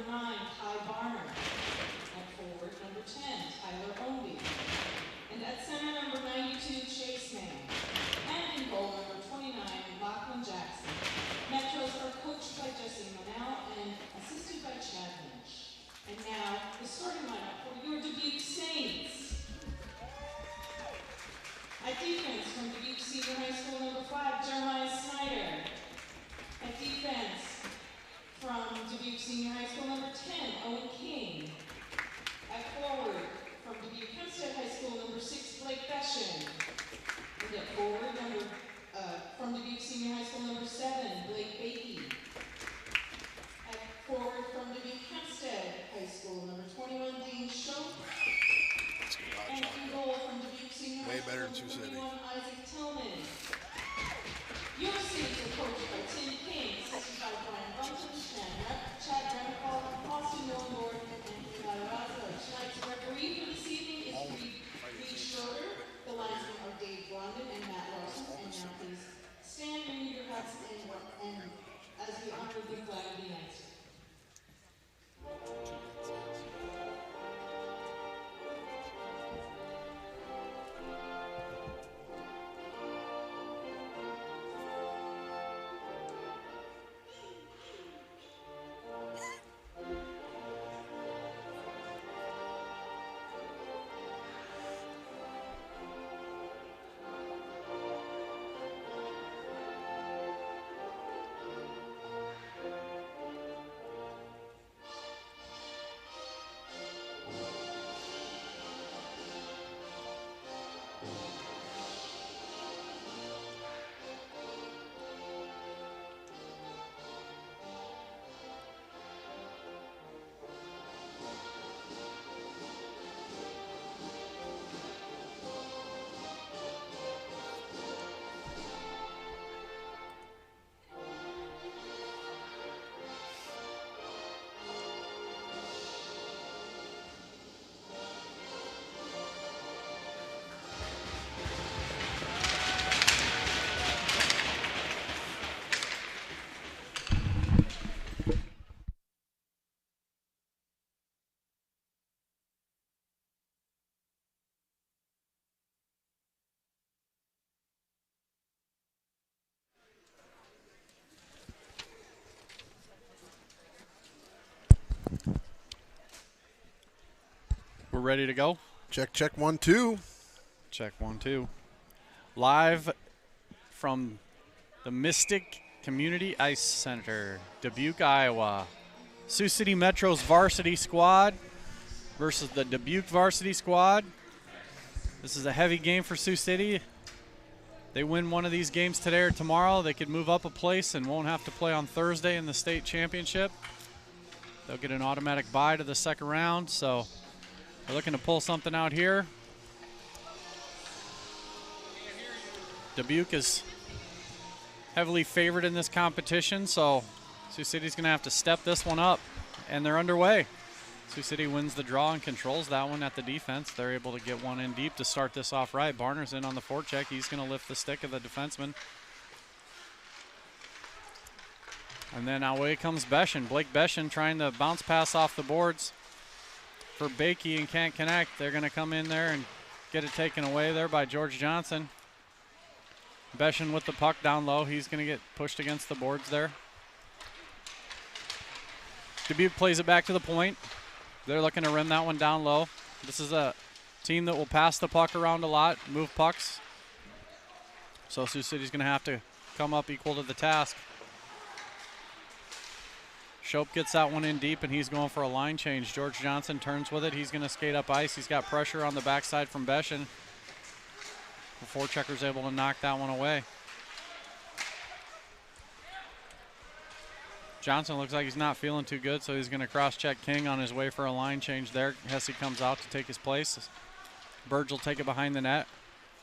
number 9, Ty Barner. At forward, number 10, Tyler Ownby. And at center, number 92, Chase Mann. And in goal, number 29, Lachlan Jackson. Metros are coached by Jesse Monell and assisted by Chad Lynch. And now, the starting lineup for your Dubuque Saints. At defense, from Dubuque Senior High School, number 5, Jeremiah Snyder. At defense, from Dubuque Senior High School, number 10, Owen King. At forward, from Dubuque Hempstead High School, number 6, Blake Beshin. And at forward, from Dubuque Senior High School, number 7, Blake Bakey. At forward, from Dubuque Hempstead High School, number 21, Dean Schopp. And in goal, from Dubuque Senior High School, number 21, Isaac Tillman. Your Saints are coached by Tim King, assisted by Brian Bunton, Chad Remicall, Austin Millendorf, and Eli Raza. Tonight's referee for this evening is Reed Schroeder. The linesmen are Dave Blondin and Matt Larson. And now please stand and read your hats and as we honor the flag of the United States. We're ready to go. Check, check, 1, 2. Check, 1, 2. Live from the Mystic Community Ice Center, Dubuque, Iowa. Sioux City Metro's varsity squad versus the Dubuque varsity squad. This is a heavy game for Sioux City. They win one of these games today or tomorrow, they could move up a place and won't have to play on Thursday in the state championship. They'll get an automatic bye to the second round, so we're looking to pull something out here. Dubuque is heavily favored in this competition, so Sioux City's going to have to step this one up, and they're underway. Sioux City wins the draw and controls that one at the defense. They're able to get one in deep to start this off right. Barner's in on the forecheck. He's going to lift the stick of the defenseman. And then away comes Beshin. Blake Beshin trying to bounce pass off the boards for Bakey and can't connect. They're going to come in there and get it taken away there by George Johnson. Beshin with the puck down low. He's going to get pushed against the boards there. Dubuque plays it back to the point. They're looking to rim that one down low. This is a team that will pass the puck around a lot, move pucks. So Sioux City's going to have to come up equal to the task. Schopp gets that one in deep, and he's going for a line change. George Johnson turns with it. He's going to skate up ice. He's got pressure on the backside from Beshin. The forechecker's able to knock that one away. Johnson looks like he's not feeling too good, so he's going to cross-check King on his way for a line change there. Hesse comes out to take his place. Burge will take it behind the net.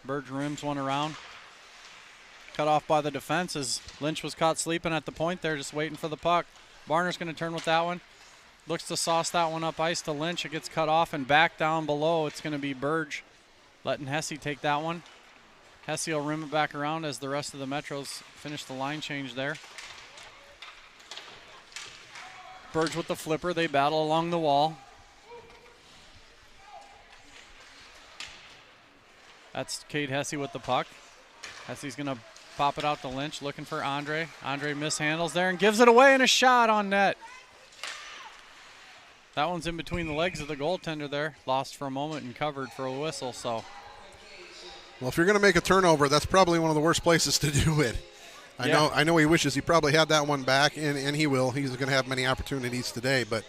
Burge rims one around. Cut off by the defense as Lynch was caught sleeping at the point there, just waiting for the puck. Barner's going to turn with that one. Looks to sauce that one up ice to Lynch. It gets cut off, and back down below, it's going to be Burge letting Hesse take that one. Hesse will rim it back around as the rest of the Metros finish the line change there. Burge with the flipper. They battle along the wall. That's Cade Hesse with the puck. Hesse's going to pop it out to Lynch, looking for Andre. Andre mishandles there and gives it away, and a shot on net. That one's in between the legs of the goaltender there. Lost for a moment and covered for a whistle. So, well, if you're going to make a turnover, that's probably one of the worst places to do it. I know he wishes he probably had that one back, and he will. He's going to have many opportunities today. But,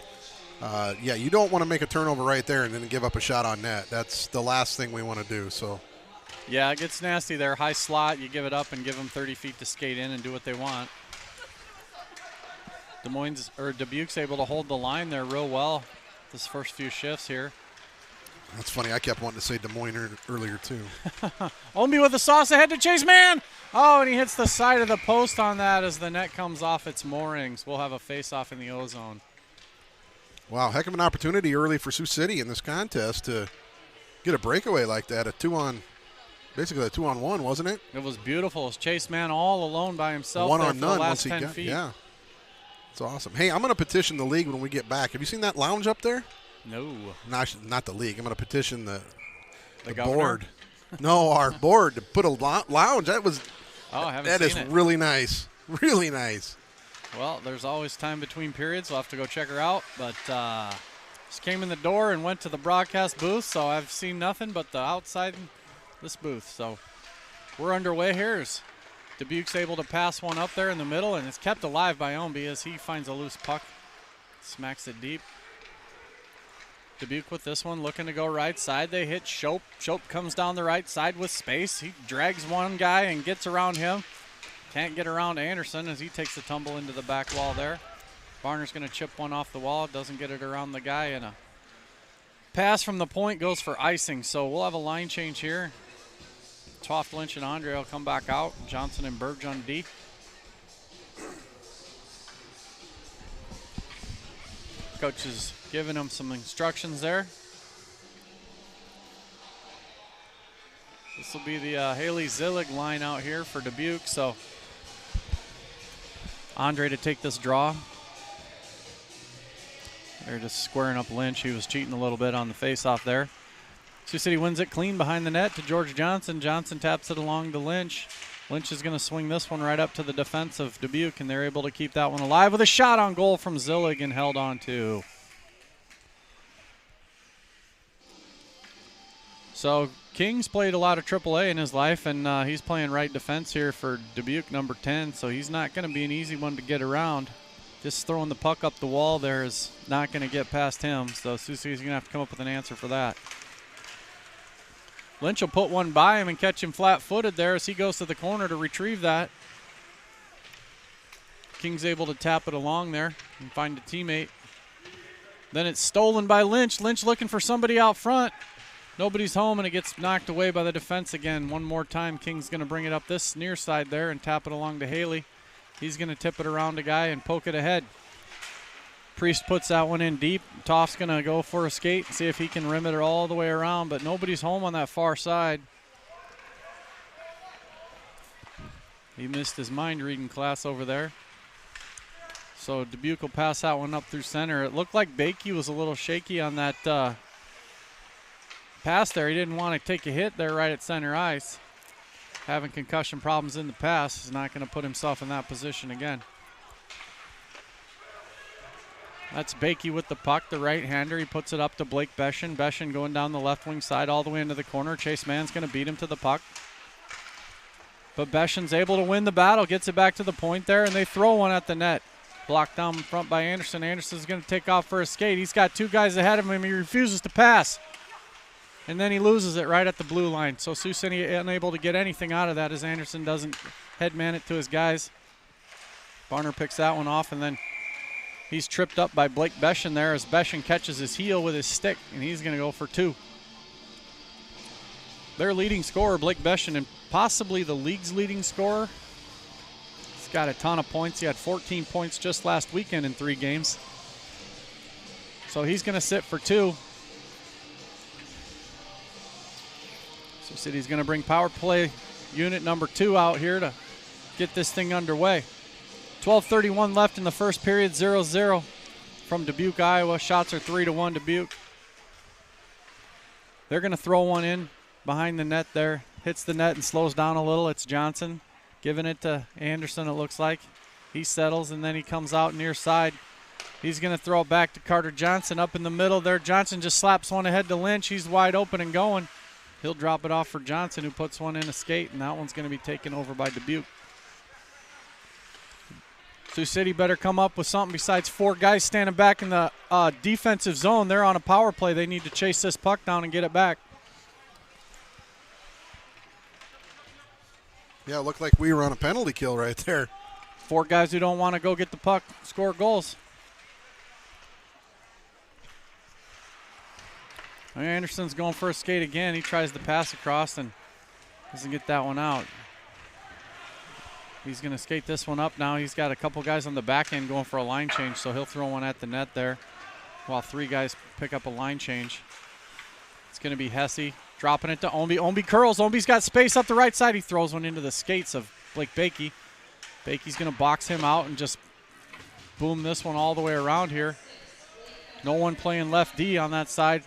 yeah, you don't want to make a turnover right there and then give up a shot on net. That's the last thing we want to do. So, yeah, it gets nasty there. High slot, you give it up and give them 30 feet to skate in and do what they want. Dubuque's able to hold the line there real well this first few shifts here. That's funny. I kept wanting to say Des Moines earlier, too. Ownby with the sauce ahead to Chase Man. Oh, and he hits the side of the post on that as the net comes off its moorings. We'll have a face-off in the O-zone. Wow, heck of an opportunity early for Sioux City in this contest to get a breakaway like that. Basically a two-on-one, wasn't it? It was beautiful. It's Chase Man all alone by himself. One there on for none the last once 10 feet. Yeah. It's awesome. Hey, I'm going to petition the league when we get back. Have you seen that lounge up there? No. Not the league. I'm going to petition the governor? board. No, our board to put a lounge. I haven't seen it. Is really nice. Really nice. Well, there's always time between periods. We'll have to go check her out. But just came in the door and went to the broadcast booth, so I've seen nothing but the outside this booth. So we're underway here. Dubuque's able to pass one up there in the middle, and it's kept alive by Ownby as he finds a loose puck. Smacks it deep. Dubuque with this one, looking to go right side. They hit Shope. Shope comes down the right side with space. He drags one guy and gets around him. Can't get around Anderson as he takes a tumble into the back wall there. Varner's going to chip one off the wall. Doesn't get it around the guy, and a pass from the point goes for icing. So we'll have a line change here. Toft, Lynch, and Andre will come back out. Johnson and Burge on D. Coach is giving him some instructions there. This will be the Haley Zillig line out here for Dubuque. So Andre to take this draw. They're just squaring up Lynch. He was cheating a little bit on the faceoff there. Sioux City wins it clean behind the net to George Johnson. Johnson taps it along to Lynch. Lynch is going to swing this one right up to the defense of Dubuque, and they're able to keep that one alive with a shot on goal from Zillig and held on to. So King's played a lot of AAA in his life, and he's playing right defense here for Dubuque, number 10, so he's not going to be an easy one to get around. Just throwing the puck up the wall there is not going to get past him, so Sioux City's going to have to come up with an answer for that. Lynch will put one by him and catch him flat-footed there as he goes to the corner to retrieve that. King's able to tap it along there and find a teammate. Then it's stolen by Lynch. Lynch looking for somebody out front. Nobody's home, and it gets knocked away by the defense again. One more time, King's going to bring it up this near side there and tap it along to Haley. He's going to tip it around a guy and poke it ahead. Priest puts that one in deep. Toff's going to go for a skate and see if he can rim it all the way around, but nobody's home on that far side. He missed his mind-reading class over there. So Dubuque will pass that one up through center. It looked like Bakey was a little shaky on that pass there. He didn't want to take a hit there right at center ice. Having concussion problems in the past, is not going to put himself in that position again. That's Bakey with the puck, the right-hander. He puts it up to Blake Beshin. Beshin going down the left wing side all the way into the corner. Chase Mann's going to beat him to the puck. But Beshin's able to win the battle, gets it back to the point there, and they throw one at the net. Blocked down in front by Anderson. Anderson's going to take off for a skate. He's got two guys ahead of him. He refuses to pass. And then he loses it right at the blue line. So Sioux City unable to get anything out of that as Anderson doesn't headman it to his guys. Barner picks that one off, and then he's tripped up by Blake Beshin there as Beshin catches his heel with his stick, and he's going to go for two. Their leading scorer, Blake Beshin, and possibly the league's leading scorer. He's got a ton of points. He had 14 points just last weekend in 3 games. So he's going to sit for two. So City's going to bring power play unit number 2 out here to get this thing underway. 12:31 left in the first period, 0-0. from Dubuque, Iowa. Shots are 3-1 Dubuque. They're going to throw one in behind the net there. Hits the net and slows down a little. It's Johnson giving it to Anderson, it looks like. He settles, and then he comes out near side. He's going to throw it back to Carter Johnson up in the middle there. Johnson just slaps one ahead to Lynch. He's wide open and going. He'll drop it off for Johnson, who puts one in a skate, and that one's going to be taken over by Dubuque. Sioux City better come up with something besides 4 guys standing back in the defensive zone. They're on a power play. They need to chase this puck down and get it back. Yeah, it looked like we were on a penalty kill right there. 4 guys who don't want to go get the puck, score goals. Anderson's going for a skate again. He tries to pass across and doesn't get that one out. He's going to skate this one up now. He's got a couple guys on the back end going for a line change, so he'll throw one at the net there while 3 guys pick up a line change. It's going to be Hesse dropping it to Omby. Omby curls. Omby's got space up the right side. He throws one into the skates of Blake Bakey. Bakey's going to box him out and just boom this one all the way around here. No one playing left D on that side.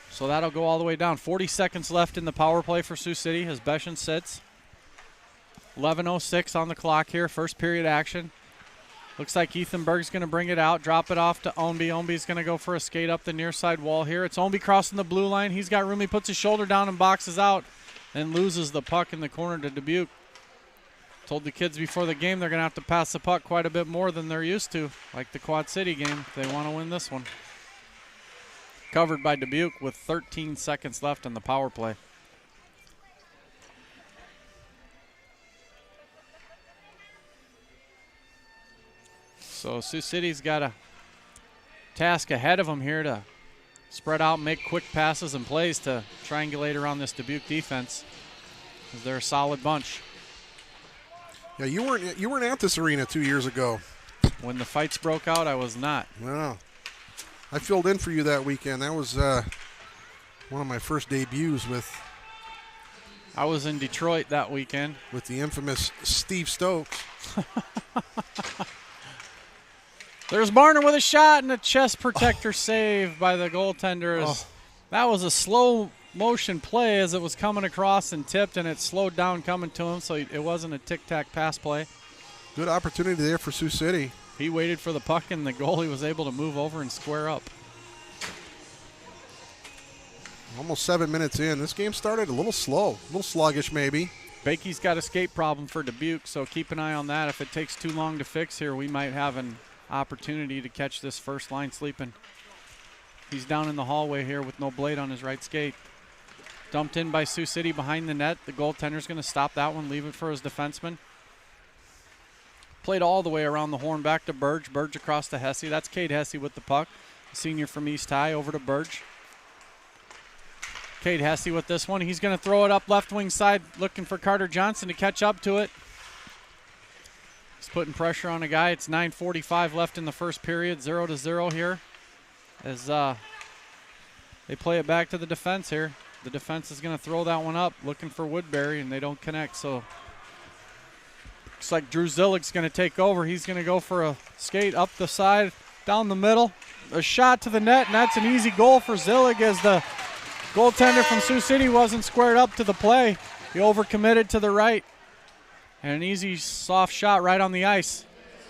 So that'll go all the way down. 40 seconds left in the power play for Sioux City as Beshan sits. 11:06 on the clock here, first period action. Looks like Ethan Berg's going to bring it out, drop it off to Omby. Omby's going to go for a skate up the near side wall here. It's Omby crossing the blue line. He's got room. He puts his shoulder down and boxes out, then loses the puck in the corner to Dubuque. Told the kids before the game they're going to have to pass the puck quite a bit more than they're used to, like the Quad City game, if they want to win this one. Covered by Dubuque with 13 seconds left on the power play. So Sioux City's got a task ahead of them here to spread out and make quick passes and plays to triangulate around this Dubuque defense, because they're a solid bunch. Yeah, you weren't at this arena 2 years ago. When the fights broke out, I was not. No. I filled in for you that weekend. That was one of my first debuts with. I was in Detroit that weekend. With the infamous Steve Stokes. There's Barner with a shot and a chest protector save by the goaltender. Oh. That was a slow motion play as it was coming across and tipped, and it slowed down coming to him, so it wasn't a tic-tac pass play. Good opportunity there for Sioux City. He waited for the puck, and the goalie was able to move over and square up. Almost 7 minutes in. This game started a little slow, a little sluggish maybe. Bakey's got a skate problem for Dubuque, so keep an eye on that. If it takes too long to fix here, we might have an opportunity to catch this first line sleeping. He's down in the hallway here with no blade on his right skate. Dumped in by Sioux City behind the net. The goaltender's going to stop that one, leave it for his defenseman. Played all the way around the horn back to Burge. Burge across to Hesse. That's Cade Hesse with the puck. Senior from East High over to Burge. Cade Hesse with this one. He's going to throw it up left wing side, looking for Carter Johnson to catch up to it. He's putting pressure on a guy. It's 9:45 left in the first period. 0-0 here as they play it back to the defense here. The defense is going to throw that one up, looking for Woodbury, and they don't connect. So looks like Drew Zillig's going to take over. He's going to go for a skate up the side, down the middle. A shot to the net, and that's an easy goal for Zillig as the goaltender from Sioux City wasn't squared up to the play. He overcommitted to the right. And an easy, soft shot right on the ice.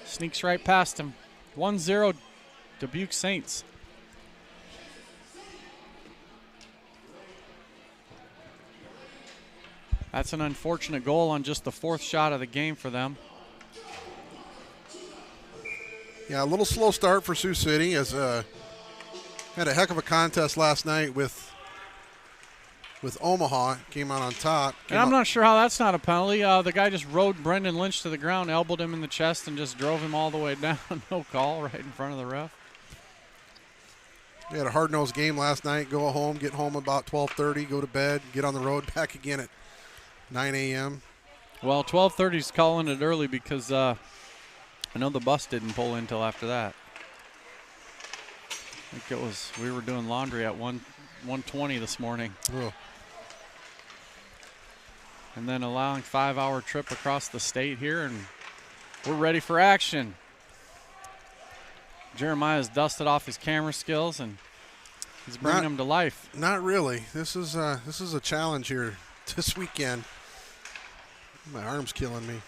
Sneaks right past him. 1-0 Dubuque Saints. That's an unfortunate goal on just the 4th shot of the game for them. Yeah, a little slow start for Sioux City as had a heck of a contest last night with Omaha. Came out on top. And I'm not sure how that's not a penalty. The guy just rode Brendan Lynch to the ground, elbowed him in the chest, and just drove him all the way down. No call right in front of the ref. We had a hard-nosed game last night. Go home, get home about 12:30, go to bed, get on the road, back again at 9 a.m. Well, 12:30's calling it early because I know the bus didn't pull in until after that. I think it was, we were doing laundry at 1:20 this morning. Oh. And then allowing 5-hour trip across the state here, and we're ready for action. Jeremiah's dusted off his camera skills, and he's bringing them to life. Not really. This is a challenge here this weekend. My arm's killing me.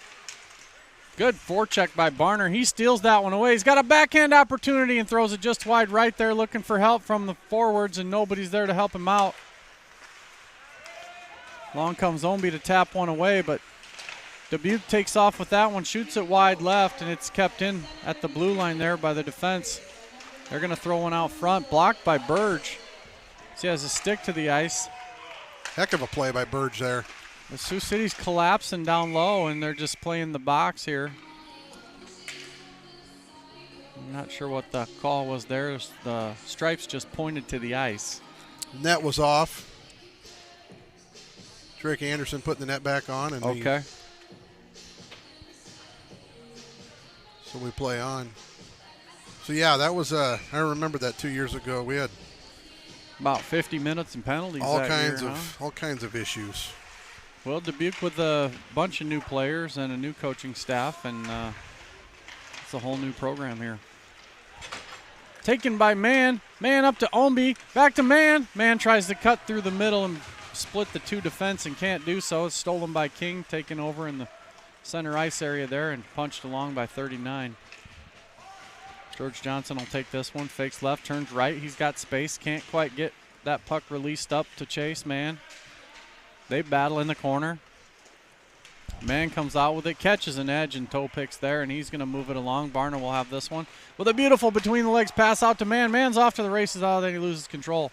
Good forecheck by Barner. He steals that one away. He's got a backhand opportunity and throws it just wide right there, looking for help from the forwards, and nobody's there to help him out. Long comes Omby to tap one away, but Dubuque takes off with that one, shoots it wide left, and it's kept in at the blue line there by the defense. They're going to throw one out front, blocked by Burge. He has a stick to the ice. Heck of a play by Burge there. The Sioux City's collapsing down low, and they're just playing the box here. I'm not sure what the call was there. The stripes just pointed to the ice. Net was off. Drake Anderson putting the net back on. And okay. So we play on. So, yeah, that was I remember that 2 years ago. We had about 50 minutes and penalties all kinds of issues. Well, Dubuque with a bunch of new players and a new coaching staff, and it's a whole new program here. Taken by Mann. Mann up to Omby. Back to Mann. Mann tries to cut through the middle and split the two defense and can't do so. It's stolen by King, taken over in the center ice area there and punched along by 39. George Johnson will take this one. Fakes left, turns right. He's got space. Can't quite get that puck released up to chase Mann. They battle in the corner. Mann comes out with it, catches an edge, and toe picks there, and he's going to move it along. Barner will have this one. With a beautiful between-the-legs pass out to Mann. Mann's off to the races, then he loses control.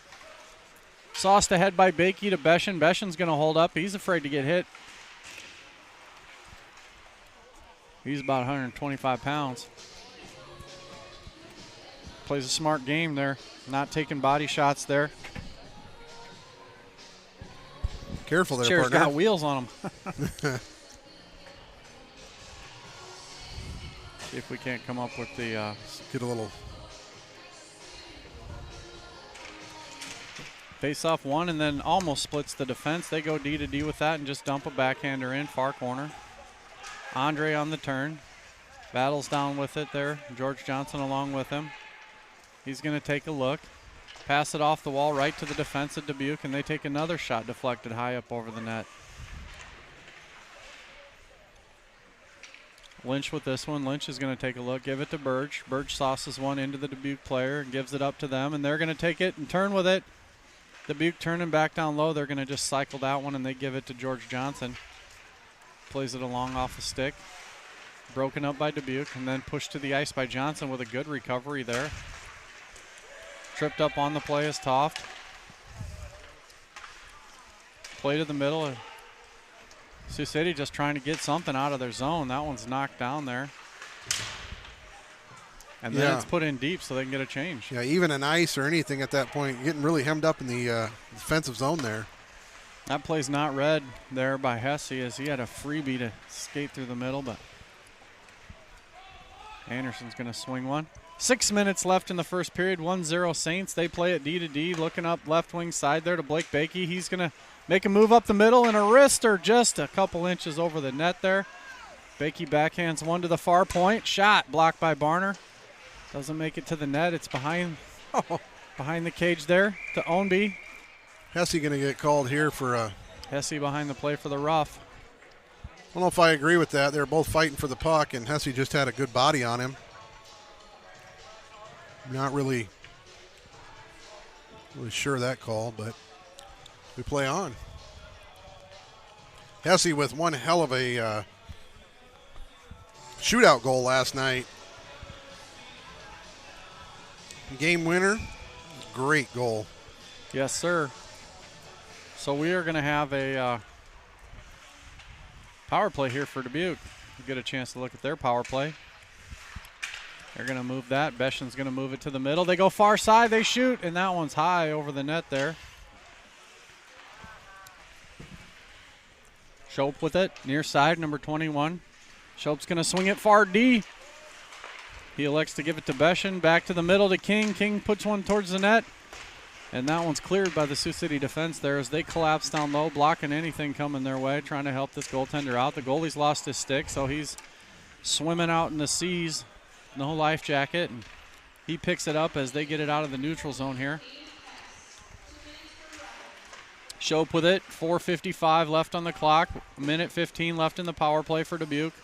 Sauced ahead by Bakey to Beshin. Beshin's going to hold up. He's afraid to get hit. He's about 125 pounds. Plays a smart game there, not taking body shots there. Careful there, Chair's partner. got wheels on him. See if we can't come up with the... Get a little... Face off one and then almost splits the defense. They go D to D with that and just dump a backhander in, far corner. Andre on the turn. Battles down with it there. George Johnson along with him. He's going to take a look. Pass it off the wall right to the defense at Dubuque, and they take another shot deflected high up over the net. Lynch with this one. Lynch is going to take a look, give it to Burge. Burge sauces one into the Dubuque player and gives it up to them, and they're going to take it and turn with it. Dubuque turning back down low. They're going to just cycle that one, and they give it to George Johnson. Plays it along off the stick. Broken up by Dubuque, and then pushed to the ice by Johnson with a good recovery there. Tripped up on the play is Toft. Play to the middle. Sioux City just trying to get something out of their zone. That one's knocked down there. And then it's put in deep so they can get a change. Yeah, even an ice or anything at that point, getting really hemmed up in the defensive zone there. That play's not read there by Hesse as he had a freebie to skate through the middle, but Anderson's going to swing one. 6 minutes left in the first period, 1-0 Saints. They play it D to D, looking up left wing side there to Blake Bakey. He's going to make a move up the middle, and a wrister just a couple inches over the net there. Bakey backhands one to the far point. Shot blocked by Barner. Doesn't make it to the net. It's behind the cage there to Ownby. Hesse going to get called here for a... Hesse behind the play for the rough. I don't know if I agree with that. They're both fighting for the puck, and Hesse just had a good body on him. Not really sure of that call, but we play on. Hesse with one hell of a shootout goal last night. Game winner, great goal. Yes, sir. So we are going to have a power play here for Dubuque. We'll get a chance to look at their power play. They're going to move that. Beshin's going to move it to the middle. They go far side. They shoot, and that one's high over the net there. Shope with it, near side, number 21. Shope's going to swing it far D. He elects to give it to Beshin. Back to the middle to King. King puts one towards the net, and that one's cleared by the Sioux City defense there as they collapse down low, blocking anything coming their way, trying to help this goaltender out. The goalie's lost his stick, so he's swimming out in the seas. No life jacket, and He picks it up as they get it out of the neutral zone here. Shope with it, 4:55 left on the clock, 1:15 left in the power play for Dubuque.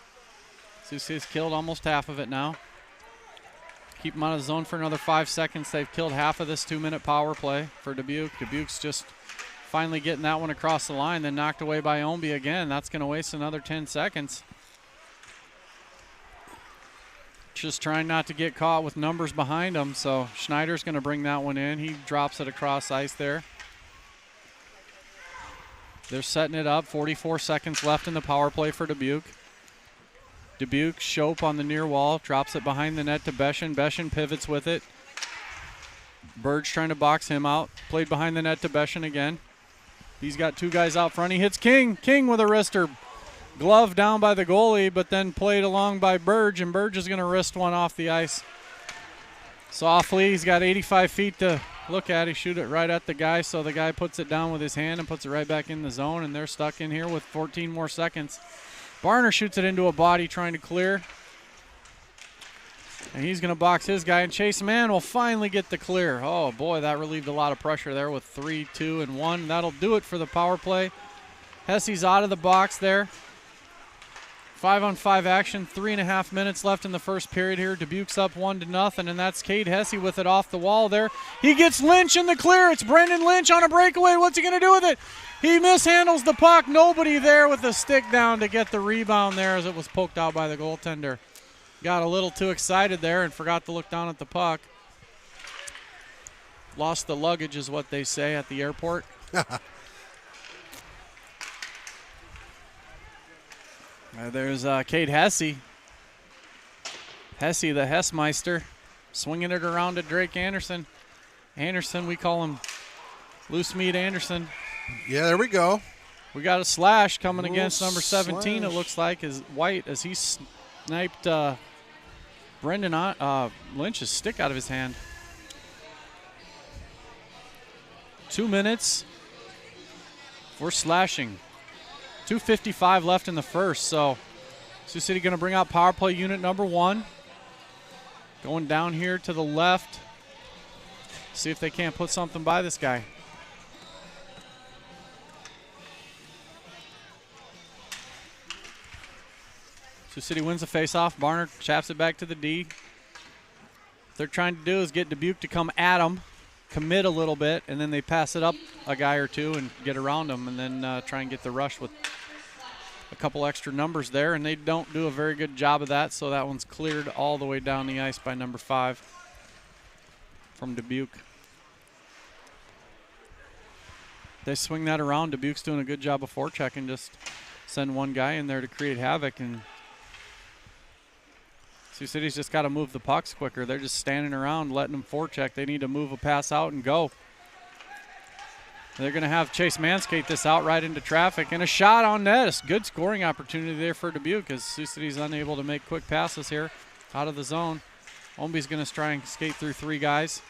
Sioux City's killed almost half of it now. Keep them out of the zone for another 5 seconds. They've killed half of this 2-minute power play for Dubuque. Dubuque's just finally getting that one across the line, then knocked away by Omby again. That's going to waste another 10 seconds. Just trying not to get caught with numbers behind him, so Schneider's going to bring that one in. He drops it across ice there. They're setting it up. 44 seconds left in the power play for Dubuque. Dubuque, Shope on the near wall, drops it behind the net to Beshin. Beshin pivots with it. Burge trying to box him out. Played behind the net to Beshin again. He's got two guys out front. He hits King. King with a wrister. Glove down by the goalie, but then played along by Burge, and Burge is going to wrist one off the ice. Softly, he's got 85 feet to look at. He shoot it right at the guy, so the guy puts it down with his hand and puts it right back in the zone, and they're stuck in here with 14 more seconds. Barner shoots it into a body trying to clear. And he's going to box his guy, and Chase Mann will finally get the clear. Oh, boy, that relieved a lot of pressure there with 3, 2, and 1. That'll do it for the power play. Hesse's out of the box there. 5-on-5 action, 3.5 minutes left in the first period here. Dubuque's up 1-0, and that's Cade Hesse with it off the wall there. He gets Lynch in the clear. It's Brendan Lynch on a breakaway. What's he going to do with it? He mishandles the puck. Nobody there with the stick down to get the rebound there as it was poked out by the goaltender. Got a little too excited there and forgot to look down at the puck. Lost the luggage is what they say at the airport. There's Cade Hesse. Hesse, the Hessmeister, swinging it around to Drake Anderson. Anderson, we call him Loose Meat Anderson. Yeah, there we go. We got a slash coming against number 17, slash. it looks like, is White as he sniped Brendan Lynch's stick out of his hand. 2 minutes. We're slashing. 2:55 left in the first, so Sioux City going to bring out power play unit number 1. Going down here to the left. See if they can't put something by this guy. Sioux City wins the faceoff. Barner chaps it back to the D. What they're trying to do is get Dubuque to come at them, commit a little bit, and then they pass it up a guy or two and get around them, and then try and get the rush with a couple extra numbers there, and they don't do a very good job of that, so that one's cleared all the way down the ice by number 5 from Dubuque. They swing that around. Dubuque's doing a good job of forechecking, just send one guy in there to create havoc, and Sioux City's just got to move the pucks quicker. They're just standing around letting them forecheck. They need to move a pass out and go. They're going to have Chase Manskate this out right into traffic, and a shot on net. A good scoring opportunity there for Dubuque as Sioux City's unable to make quick passes here out of the zone. Omby's going to try and skate through 3 guys.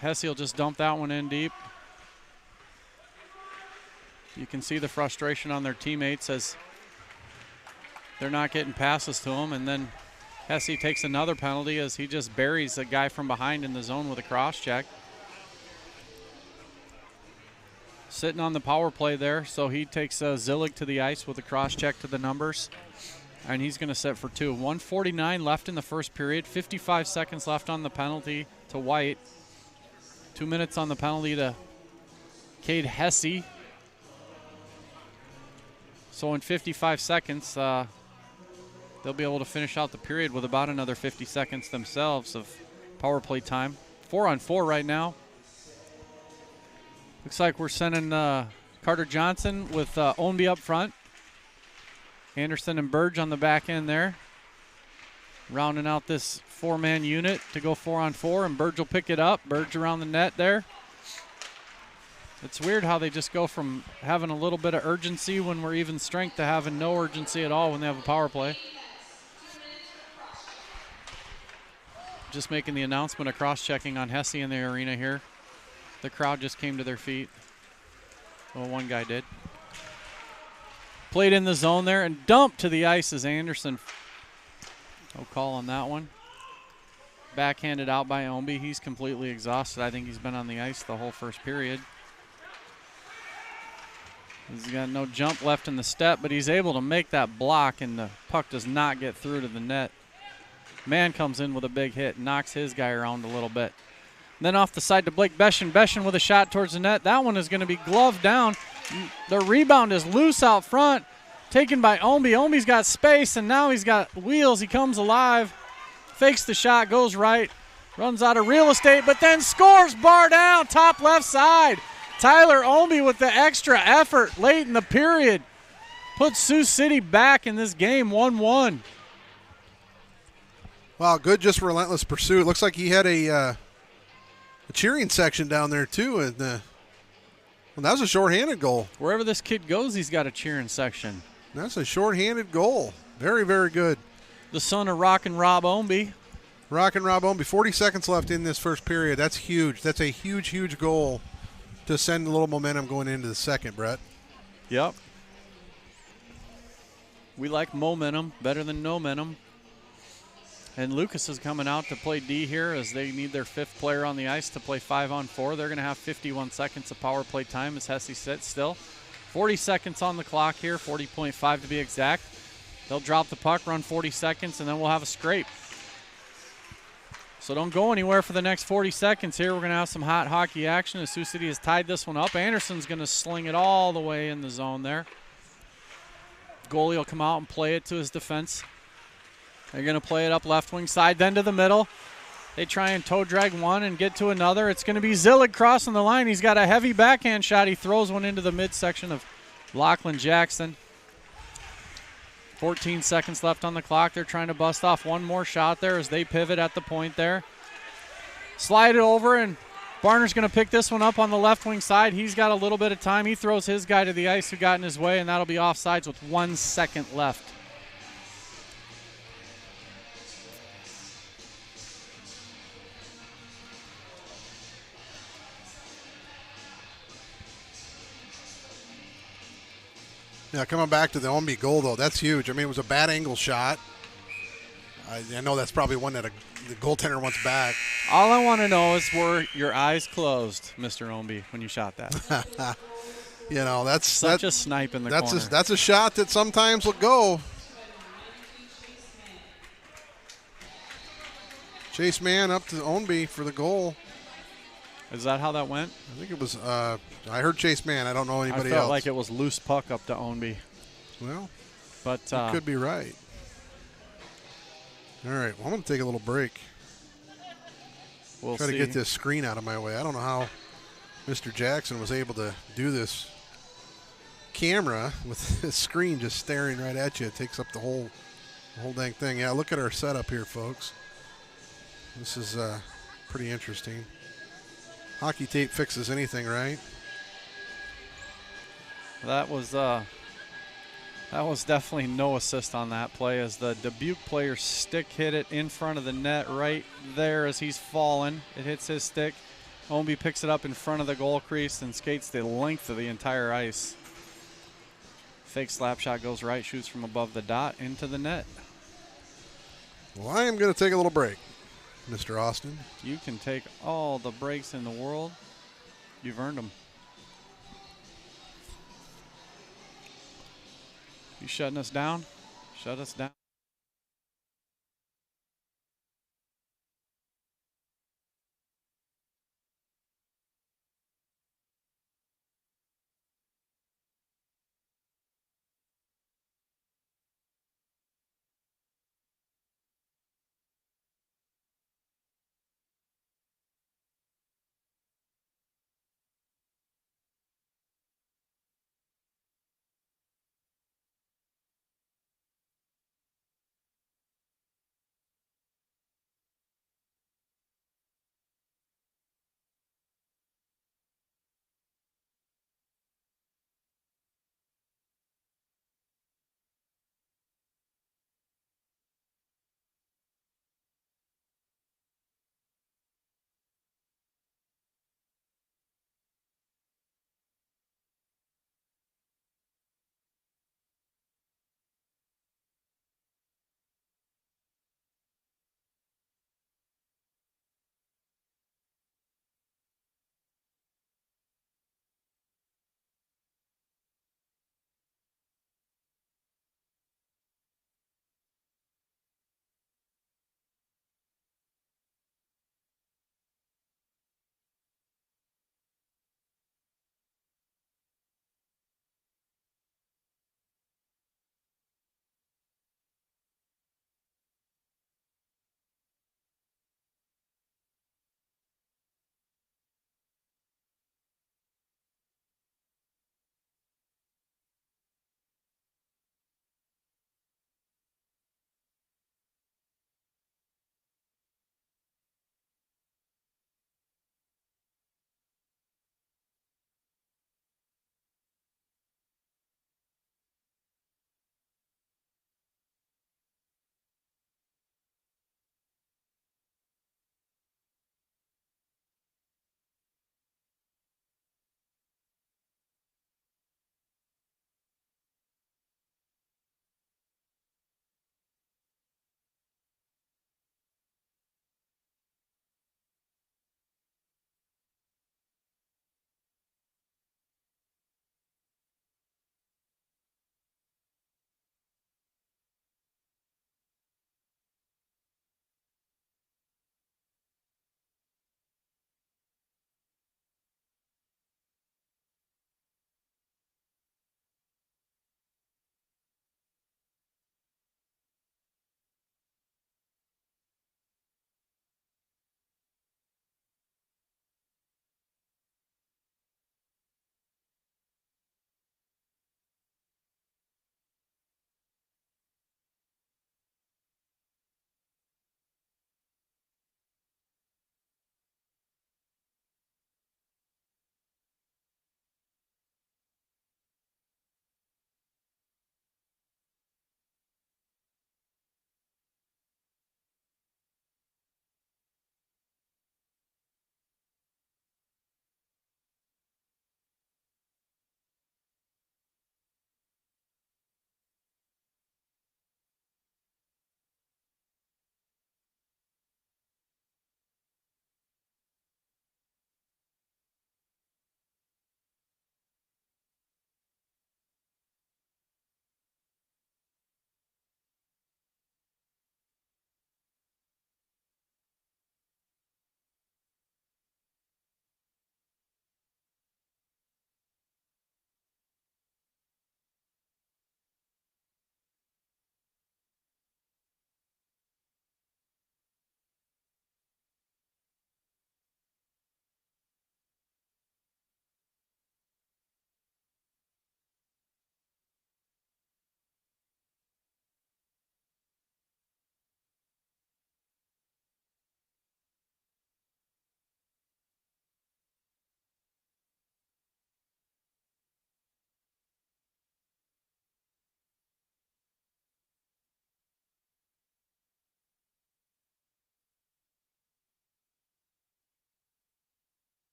Hesse will just dump that one in deep. You can see the frustration on their teammates as they're not getting passes to him, and then Hesse takes another penalty as he just buries a guy from behind in the zone with a cross check. Sitting on the power play there, so he takes Zillig to the ice with a cross check to the numbers, and he's going to set for 2. 1:49 left in the first period, 55 seconds left on the penalty to White. 2 minutes on the penalty to Cade Hesse. So in 55 seconds, they'll be able to finish out the period with about another 50 seconds themselves of power play time. 4-on-4 right now. Looks like we're sending Carter Johnson with Ownby up front. Anderson and Burge on the back end there. Rounding out this 4-man unit to go 4-on-4, and Burge will pick it up. Burge around the net there. It's weird how they just go from having a little bit of urgency when we're even strength to having no urgency at all when they have a power play. Just making the announcement of cross-checking on Hesse in the arena here. The crowd just came to their feet. Well, one guy did. Played in the zone there and dumped to the ice as Anderson. No call on that one. backhanded out by Omby. He's completely exhausted. I think he's been on the ice the whole first period. He's got no jump left in the step, but he's able to make that block, and the puck does not get through to the net. Man comes in with a big hit, knocks his guy around a little bit. And then off the side to Blake Beschen. Beschen with a shot towards the net. That one is going to be gloved down. The rebound is loose out front, taken by Omby. Omby's got space, and now he's got wheels. He comes alive, fakes the shot, goes right, runs out of real estate, but then scores. Bar down, top left side. Tyler Omby with the extra effort late in the period puts Sioux City back in this game 1-1. Wow, good, just relentless pursuit. It looks like he had a cheering section down there too, and well, that was a shorthanded goal. Wherever this kid goes, he's got a cheering section. That's a shorthanded goal. Very, very good. The son of Rockin' Rob Omby. Rockin' Rob Omby. 40 seconds left in this first period. That's huge. That's a huge, huge goal to send a little momentum going into the second, Brett. Yep. We like momentum better than no momentum. And Lucas is coming out to play D here as they need their fifth player on the ice to play 5-on-4. They're going to have 51 seconds of power play time as Hesse sits still. 40 seconds on the clock here, 40.5 to be exact. They'll drop the puck, run 40 seconds, and then we'll have a scrape. So don't go anywhere for the next 40 seconds here. We're going to have some hot hockey action as Sioux City has tied this one up. Anderson's going to sling it all the way in the zone there. Goalie will come out and play it to his defense. They're going to play it up left wing side, then to the middle. They try and toe drag one and get to another. It's going to be Zillig crossing the line. He's got a heavy backhand shot. He throws one into the midsection of Lachlan Jackson. 14 seconds left on the clock. They're trying to bust off one more shot there as they pivot at the point there. Slide it over, and Barner's going to pick this one up on the left wing side. He's got a little bit of time. He throws his guy to the ice who got in his way, and that'll be offsides with 1 second left. Yeah, coming back to the Omby goal, though, that's huge. I mean, it was a bad angle shot. I know that's probably one that the goaltender wants back. All I want to know is were your eyes closed, Mr. Omby, when you shot that? You know, that's such a snipe in the corner. That's a shot that sometimes will go. Chase Mann up to Omby for the goal. Is that how that went? I think it was. I heard Chase Mann. I don't know anybody else. I felt like it was loose puck up to Omby. Well, but you could be right. All right, well, I'm going to take a little break. We'll try to get this screen out of my way. I don't know how Mr. Jackson was able to do this camera with this screen just staring right at you. It takes up the whole dang thing. Yeah, look at our setup here, folks. This is pretty interesting. Hockey tape fixes anything, right? That was definitely no assist on that play as the Dubuque player stick hit it in front of the net right there as he's fallen. It hits his stick. Omby picks it up in front of the goal crease and skates the length of the entire ice. Fake slap shot goes right, shoots from above the dot into the net. Well, I am going to take a little break, Mr. Austin. You can take all the breaks in the world. You've earned them. You shutting us down? Shut us down.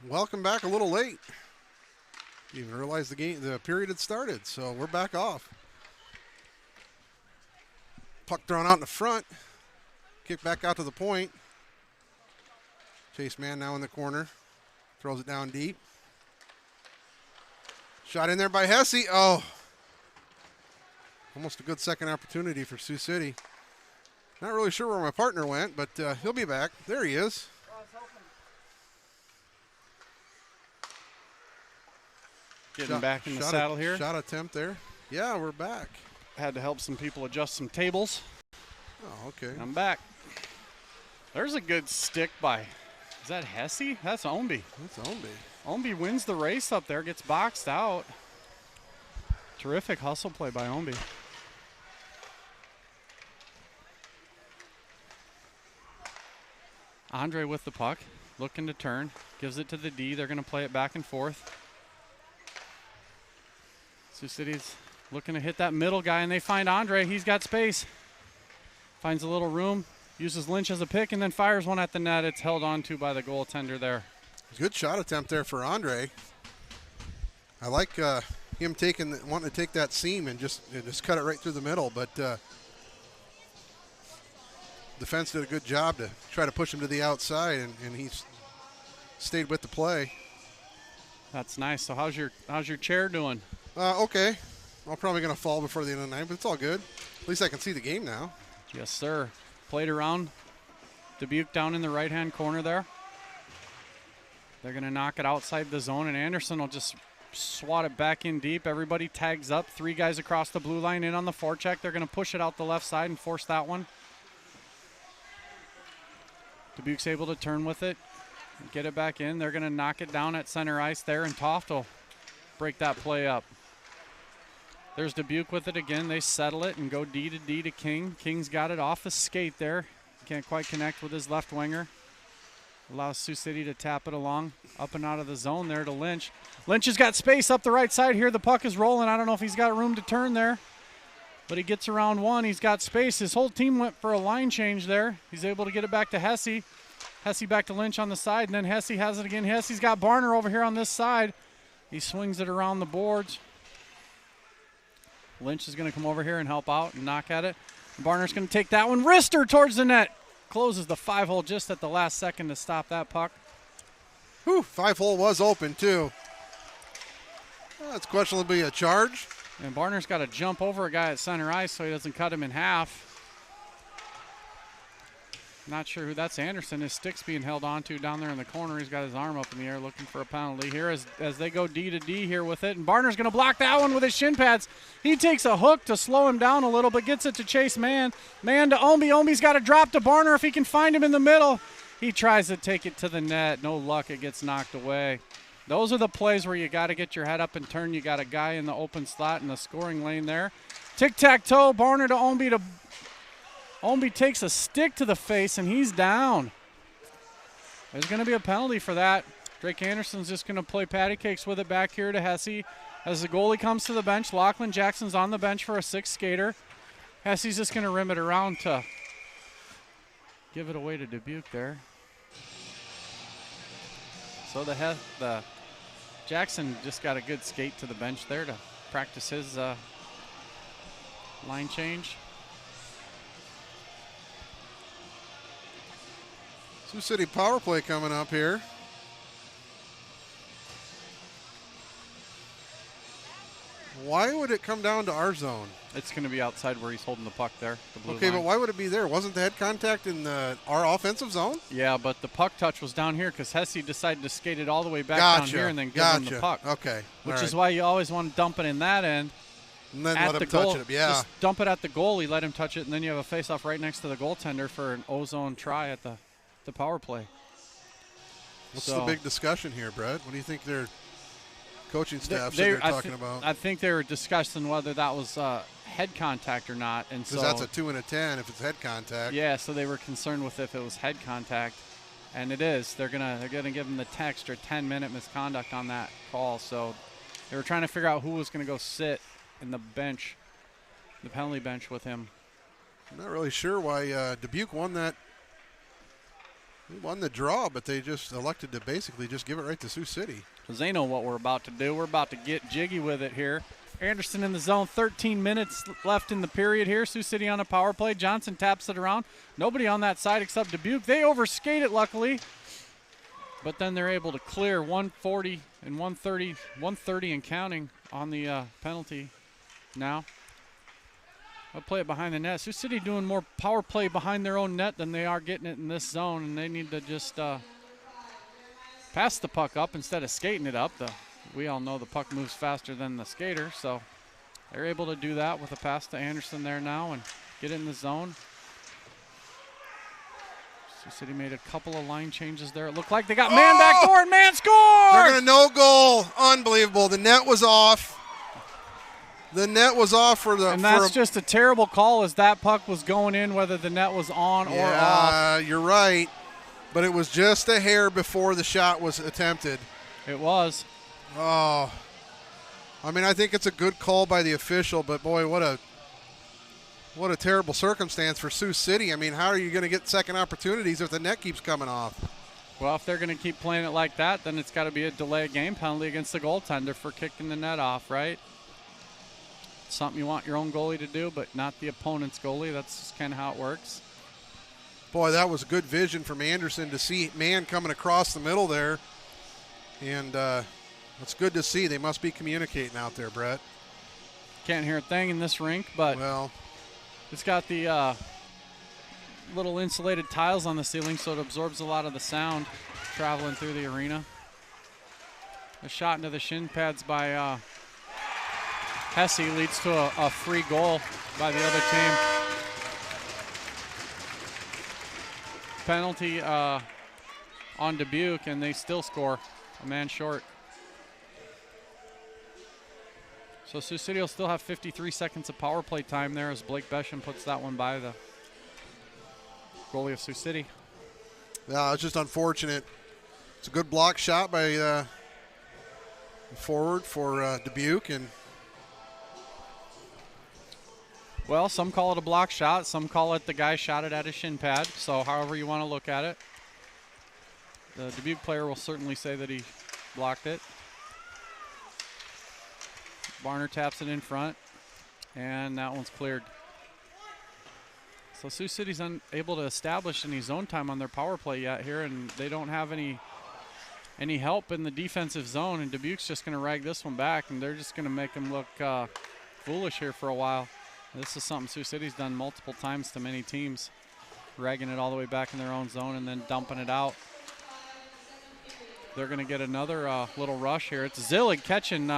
Welcome back a little late. Didn't even realize the period had started, so we're back off. Puck thrown out in the front. Kick back out to the point. Chase man now in the corner. Throws it down deep. Shot in there by Hesse. Oh. Almost a good second opportunity for Sioux City. Not really sure where my partner went, but he'll be back. There he is. Getting back in the saddle here. Shot attempt there. Yeah, we're back. Had to help some people adjust some tables. Oh, okay. I'm back. There's a good stick by, is that Hesse? That's Omby. That's Omby. Omby wins the race up there, gets boxed out. Terrific hustle play by Omby. Andre with the puck, looking to turn, gives it to the D. They're going to play it back and forth. Sioux City's looking to hit that middle guy, and they find Andre. He's got space. Finds a little room, uses Lynch as a pick, and then fires one at the net. It's held on to by the goaltender there. Good shot attempt there for Andre. I like him wanting to take that seam and just cut it right through the middle, but defense did a good job to try to push him to the outside, and he's stayed with the play. That's nice. So how's your chair doing? Okay. I'm probably going to fall before the end of the night, but it's all good. At least I can see the game now. Yes, sir. Played around. Dubuque down in the right-hand corner there. They're going to knock it outside the zone, and Anderson will just swat it back in deep. Everybody tags up. 3 guys across the blue line in on the forecheck. They're going to push it out the left side and force that one. Dubuque's able to turn with it, get it back in. They're going to knock it down at center ice there, and Toft will break that play up. There's Dubuque with it again. They settle it and go D to King. King's got it off the skate there. Can't quite connect with his left winger. Allows Sioux City to tap it along, up and out of the zone there to Lynch. Lynch has got space up the right side here. The puck is rolling. I don't know if he's got room to turn there, but he gets around one. He's got space. His whole team went for a line change there. He's able to get it back to Hesse. Hesse back to Lynch on the side, and then Hesse has it again. Hesse's got Barner over here on this side. He swings it around the boards. Lynch is going to come over here and help out and knock at it. Barner's going to take that one. Wrister towards the net. Closes the 5-hole just at the last second to stop that puck. Whew, 5-hole was open, too. Well, that's questionably a charge. And Barner's got to jump over a guy at center ice so he doesn't cut him in half. Not sure who that's. Anderson. His stick's being held onto down there in the corner. He's got his arm up in the air looking for a penalty here as they go D to D here with it. And Barner's going to block that one with his shin pads. He takes a hook to slow him down a little, but gets it to Chase Man. Man to Omby. Omby's got to drop to Barner if he can find him in the middle. He tries to take it to the net. No luck. It gets knocked away. Those are the plays where you got to get your head up and turn. You got a guy in the open slot in the scoring lane there. Tic-tac-toe. Barner to Omby to Omby takes a stick to the face, and he's down. There's going to be a penalty for that. Drake Anderson's just going to play patty cakes with it back here to Hesse. As the goalie comes to the bench, Lachlan Jackson's on the bench for a 6th skater. Hesse's just going to rim it around to give it away to Dubuque there. So the Jackson just got a good skate to the bench there to practice his line change. Sioux City power play coming up here. Why would it come down to our zone? It's going to be outside where he's holding the puck there. The blue okay, line. but why would it be there? Wasn't the head contact in our offensive zone? Yeah, but the puck touch was down here because Hesse decided to skate it all the way back down here and then give him the puck. Okay. Which is why you always want to dump it in that end. And then let him touch it. Yeah. Just dump it at the goalie, let him touch it, and then you have a face-off right next to the goaltender for an O-zone try at the power play. What's the big discussion here, Brett? What do you think their coaching staff they're talking about? I think they were discussing whether that was head contact or not. And so that's a 2 and a 10 if it's head contact. Yeah, so they were concerned with if it was head contact. And it is. They're gonna give him the extra 10-minute misconduct on that call. So they were trying to figure out who was going to go sit in the bench, the penalty bench with him. I'm not really sure why Dubuque won that They won the draw, but they just elected to basically just give it right to Sioux City. Because they know what we're about to do. We're about to get jiggy with it here. Anderson in the zone, 13 minutes left in the period here. Sioux City on a power play. Johnson taps it around. Nobody on that side except Dubuque. They overskate it, luckily. But then they're able to clear 140 and 130 and counting on the penalty now. I'll play it behind the net. Sioux City doing more power play behind their own net than they are getting it in this zone, and they need to just pass the puck up instead of skating it up. We all know the puck moves faster than the skater, so they're able to do that with a pass to Anderson there now and get in the zone. Sioux City made a couple of line changes there. It looked like they got man back door, and man scored! They're going to no goal. Unbelievable. The net was off. The net was off for the. And that's just a terrible call as that puck was going in, whether the net was on or off. You're right. But it was just a hair before the shot was attempted. It was. Oh. I mean, I think it's a good call by the official, but boy, what a terrible circumstance for Sioux City. I mean, how are you going to get second opportunities if the net keeps coming off? Well, if they're going to keep playing it like that, then it's got to be a delay game penalty against the goaltender for kicking the net off, right? Something you want your own goalie to do, but not the opponent's goalie. That's just kind of how it works. Boy, that was good vision from Anderson to see man coming across the middle there. And it's good to see. They must be communicating out there, Brett. Can't hear a thing in this rink, but well, it's got the little insulated tiles on the ceiling, so it absorbs a lot of the sound traveling through the arena. A shot into the shin pads by Hesse leads to a free goal by the other team. Penalty on Dubuque, and they still score a man short. So Sioux City will still have 53 seconds of power play time there as Blake Besham puts that one by the goalie of Sioux City. Yeah, it's just unfortunate. It's a good block shot by the forward for Dubuque, and well, some call it a block shot. Some call it the guy shot it at his shin pad. So however you want to look at it. The Dubuque player will certainly say that he blocked it. Barner taps it in front, and that one's cleared. So Sioux City's unable to establish any zone time on their power play yet here, and they don't have any help in the defensive zone, and Dubuque's just going to rag this one back, and they're just going to make them look foolish here for a while. This is something Sioux City's done multiple times to many teams, ragging it all the way back in their own zone and then dumping it out. They're going to get another little rush here. It's Zillig catching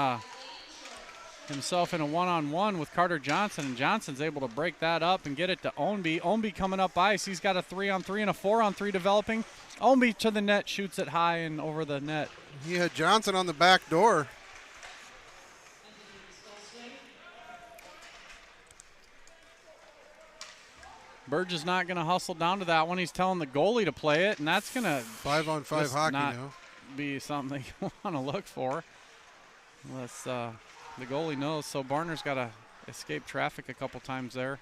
himself in a one-on-one with Carter Johnson, and Johnson's able to break that up and get it to Ownby. Ownby coming up ice. He's got a 3-on-3 and a 4-on-3 developing. Ownby to the net, shoots it high and over the net. He had Johnson on the back door. Burge is not going to hustle down to that one. He's telling the goalie to play it, and that's going to 5-on-5 hockey not now. Be something you want to look for. Unless the goalie knows. So Barner's got to escape traffic a couple times there.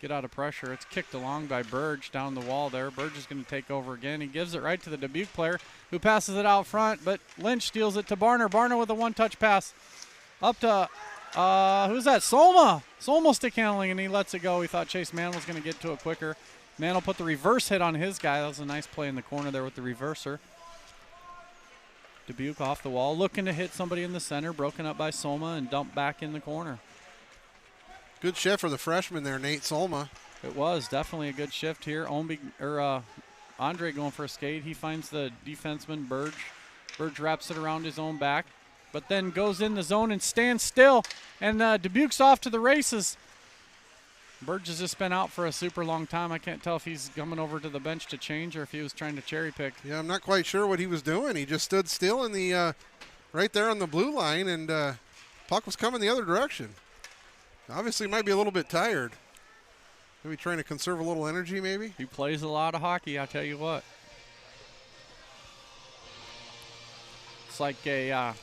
Get out of pressure. It's kicked along by Burge down the wall there. Burge is going to take over again. He gives it right to the Dubuque player who passes it out front, but Lynch steals it to Barner. Barner with a one-touch pass up to who's that? Solma. Solma stick handling, and he lets it go. He thought Chase Mann was going to get to it quicker. Mann will put the reverse hit on his guy. That was a nice play in the corner there with the reverser. Dubuque off the wall, looking to hit somebody in the center, broken up by Solma and dumped back in the corner. Good shift for the freshman there, Nate Solma. It was definitely a good shift here. Andre going for a skate. He finds the defenseman, Burge. Burge wraps it around his own back, but then goes in the zone and stands still, and Dubuque's off to the races. Burge has just been out for a super long time. I can't tell if he's coming over to the bench to change or if he was trying to cherry pick. Yeah, I'm not quite sure what he was doing. He just stood still in the right there on the blue line, and puck was coming the other direction. Obviously might be a little bit tired. Maybe trying to conserve a little energy, maybe? He plays a lot of hockey, I'll tell you what. It's like a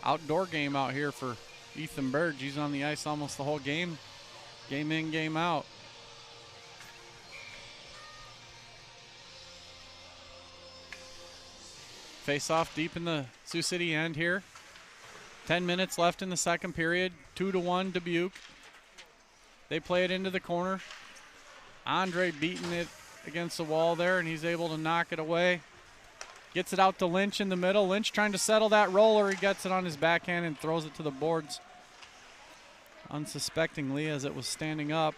outdoor game out here for Ethan Burge. He's on the ice almost the whole game. Game in, game out. Face off deep in the Sioux City end here. 10 minutes left in the second period. 2-1 Dubuque. They play it into the corner. Andre beating it against the wall there, and he's able to knock it away. Gets it out to Lynch in the middle. Lynch trying to settle that roller. He gets it on his backhand and throws it to the boards unsuspectingly as it was standing up.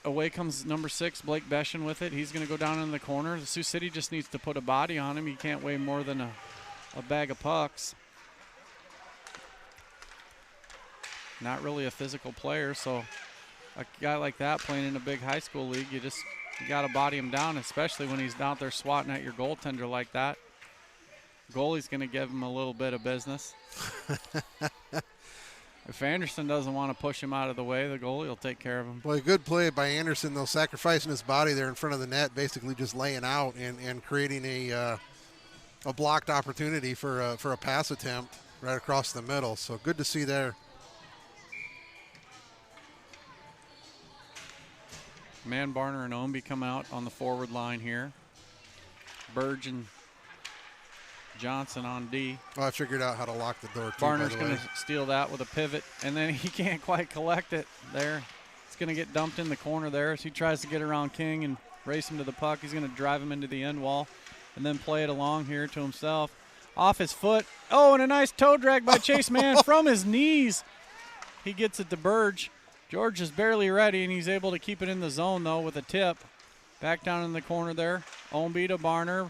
Away comes number 6, Blake Beshin with it. He's going to go down in the corner. The Sioux City just needs to put a body on him. He can't weigh more than a bag of pucks. Not really a physical player, so a guy like that playing in a big high school league, you got to body him down, especially when he's out there swatting at your goaltender like that. Goalie's going to give him a little bit of business. If Anderson doesn't want to push him out of the way, the goalie will take care of him. Well, a good play by Anderson, though, sacrificing his body there in front of the net, basically just laying out and creating a blocked opportunity for a pass attempt right across the middle. So good to see there. Man Barner and Ownby come out on the forward line here. Burge and Johnson on D. Oh, I figured out how to lock the door, too, Barner's going to steal that with a pivot, and then he can't quite collect it there. It's going to get dumped in the corner there as he tries to get around King and race him to the puck. He's going to drive him into the end wall and then play it along here to himself. Off his foot. Oh, and a nice toe drag by Chase Mann from his knees. He gets it to Burge. George is barely ready, and he's able to keep it in the zone, though, with a tip. Back down in the corner there. Ownby to Barner.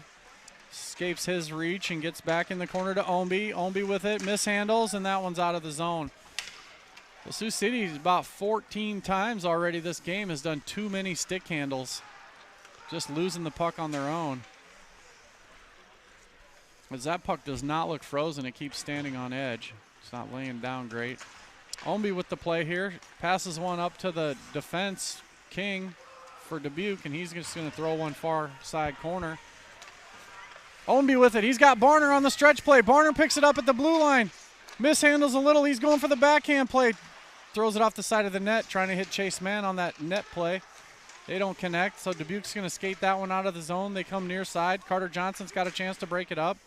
Escapes his reach and gets back in the corner to Ownby. Ownby with it, mishandles, and that one's out of the zone. Well, Sioux City about 14 times already this game has done too many stick handles. Just losing the puck on their own. As that puck does not look frozen, it keeps standing on edge. It's not laying down great. Ownby with the play here. Passes one up to the defense, King, for Dubuque, and he's just going to throw one far side corner. Ownby with it. He's got Barner on the stretch play. Barner picks it up at the blue line. Mishandles a little. He's going for the backhand play. Throws it off the side of the net, trying to hit Chase Mann on that net play. They don't connect, so Dubuque's going to skate that one out of the zone. They come near side. Carter Johnson's got a chance to break it up.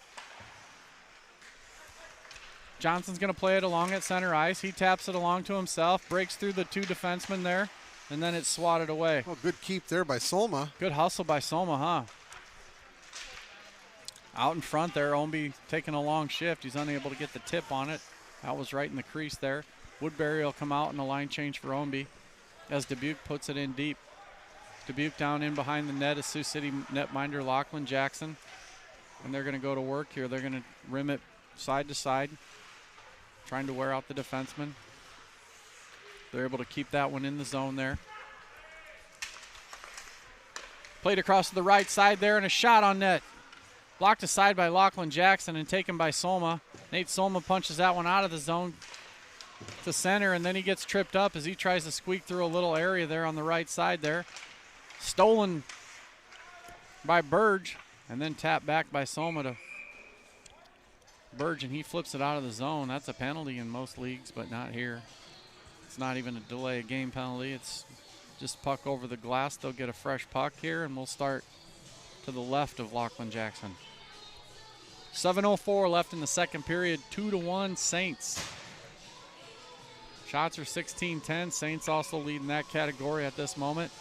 Johnson's going to play it along at center ice. He taps it along to himself, breaks through the two defensemen there, and then it's swatted away. Well, good keep there by Solma. Good hustle by Solma, huh? Out in front there, Ownby taking a long shift. He's unable to get the tip on it. That was right in the crease there. Woodbury will come out in a line change for Ownby as Dubuque puts it in deep. Dubuque down in behind the net is Sioux City netminder Lachlan Jackson. And they're going to go to work here. They're going to rim it side to side, trying to wear out the defenseman. They're able to keep that one in the zone there. Played across to the right side there and a shot on net. Blocked aside by Lachlan Jackson and taken by Solma. Nate Solma punches that one out of the zone to center, and then he gets tripped up as he tries to squeak through a little area there on the right side there. Stolen by Burge, and then tapped back by Solma to Burge, and he flips it out of the zone. That's a penalty in most leagues, but not here. It's not even a delay of game penalty. It's just puck over the glass. They'll get a fresh puck here, and we'll start to the left of Lachlan Jackson. 7:04 left in the second period. 2-1 Saints. Shots are 16-10. Saints also leading that category at this moment.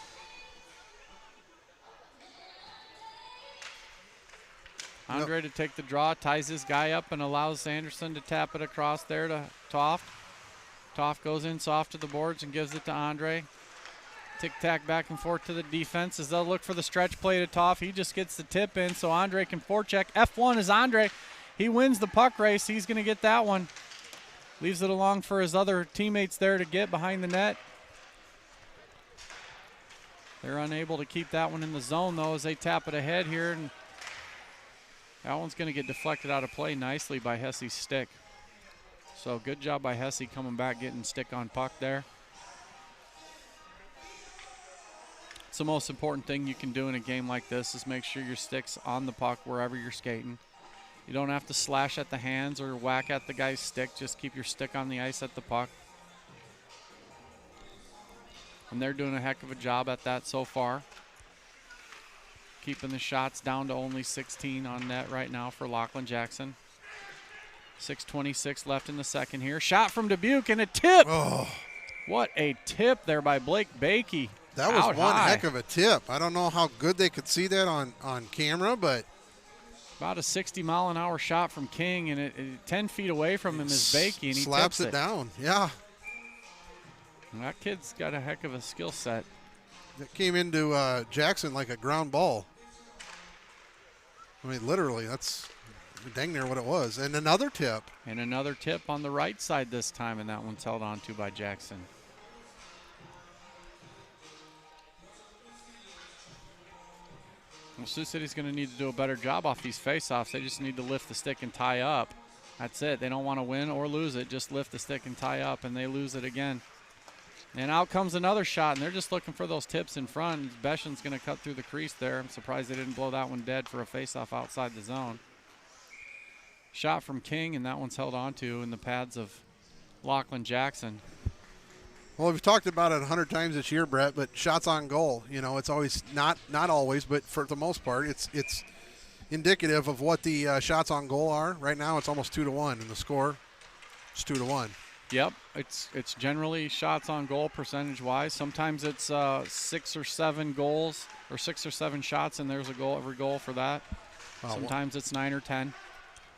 Andre to take the draw, ties this guy up and allows Anderson to tap it across there to Toft. Toft goes in soft to the boards and gives it to Andre. Tic-tac back and forth to the defense as they'll look for the stretch play to Toft. He just gets the tip in so Andre can forecheck. F1 is Andre. He wins the puck race. He's going to get that one. Leaves it along for his other teammates there to get behind the net. They're unable to keep that one in the zone, though, as they tap it ahead here. And that one's going to get deflected out of play nicely by Hesse's stick. So good job by Hesse coming back, getting stick on puck there. It's the most important thing you can do in a game like this is make sure your stick's on the puck wherever you're skating. You don't have to slash at the hands or whack at the guy's stick. Just keep your stick on the ice at the puck. And they're doing a heck of a job at that so far. keeping the shots down to only 16 on net right now for Lachlan Jackson. 6:26 left in the second here. Shot from Dubuque and a tip. Oh, what a tip there by Blake Bakey. that was Out one high. heck of a tip. I don't know how good they could see that on camera, but About a 60-mile-an-hour shot from King, and it 10 feet away from him is Bakey, and he slaps tips it down. Yeah, And that kid's got a heck of a skill set. it came into Jackson like a ground ball. I mean, literally, that's dang near what it was. And another tip. And another tip on the right side this time, and that one's held on to by Jackson. Well, Sioux City's going to need to do a better job off these faceoffs. They just need to lift the stick and tie up. That's it. They don't want to win or lose it. Just lift the stick and tie up, and they lose it again. And out comes another shot, and they're just looking for those tips in front. Beshan's going to cut through the crease there. I'm surprised they didn't blow that one dead for a faceoff outside the zone. Shot from King, and that one's held on to in the pads of Lachlan Jackson. Well, we've talked about it 100 times this year, Brett, but shots on goal, you know, it's always not always, but for the most part, it's indicative of what the shots on goal are. Right now, it's almost 2-1, and the score is 2-1. Yep, it's generally shots on goal percentage-wise. Sometimes it's 6 or 7 goals or 6 or 7 shots, and there's a goal every goal for that. Sometimes it's 9 or 10.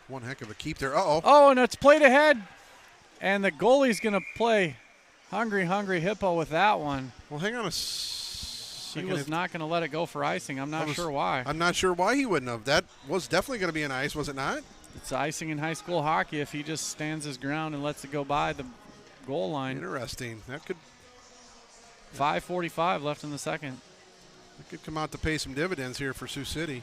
One heck of a keep there. Uh-oh. Oh, and it's played ahead, and the goalie's going to play hungry hippo with that one. Well, hang on a He second. was not going to let it go for icing. I'm not sure why. I'm not sure why he wouldn't have. That was definitely going to be an ice, was it not? It's icing in high school hockey if he just stands his ground and lets it go by the goal line. Interesting. That could 5:45 left in the second. come out to pay some dividends here for Sioux City.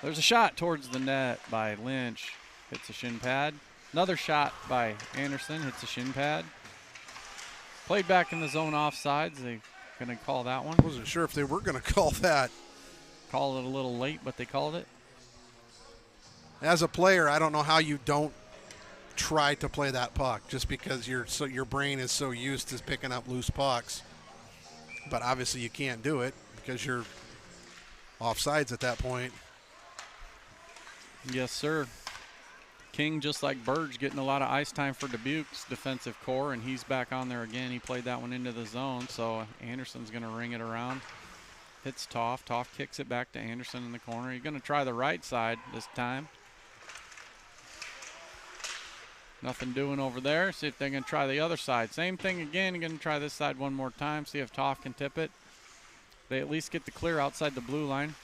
There's a shot towards the net by Lynch. Hits a shin pad. Another shot by Anderson. Hits a shin pad. Played back in the zone offsides. They're going to call that one. Wasn't sure if they were going to call that. Call it a little late, but they called it. As a player, I don't know how you don't try to play that puck just because your brain is so used to picking up loose pucks. But obviously you can't do it because you're offsides at that point. Yes, sir. King, just like Burge, getting a lot of ice time for Dubuque's defensive core, and he's back on there again. He played that one into the zone, so Anderson's going to ring it around. Hits Toff. Toff kicks it back to Anderson in the corner. He's going to try the right side this time. Nothing doing over there. See if they're going to try the other side. Same thing again. Going to try this side one more time. See if Toff can tip it. They at least get the clear outside the blue line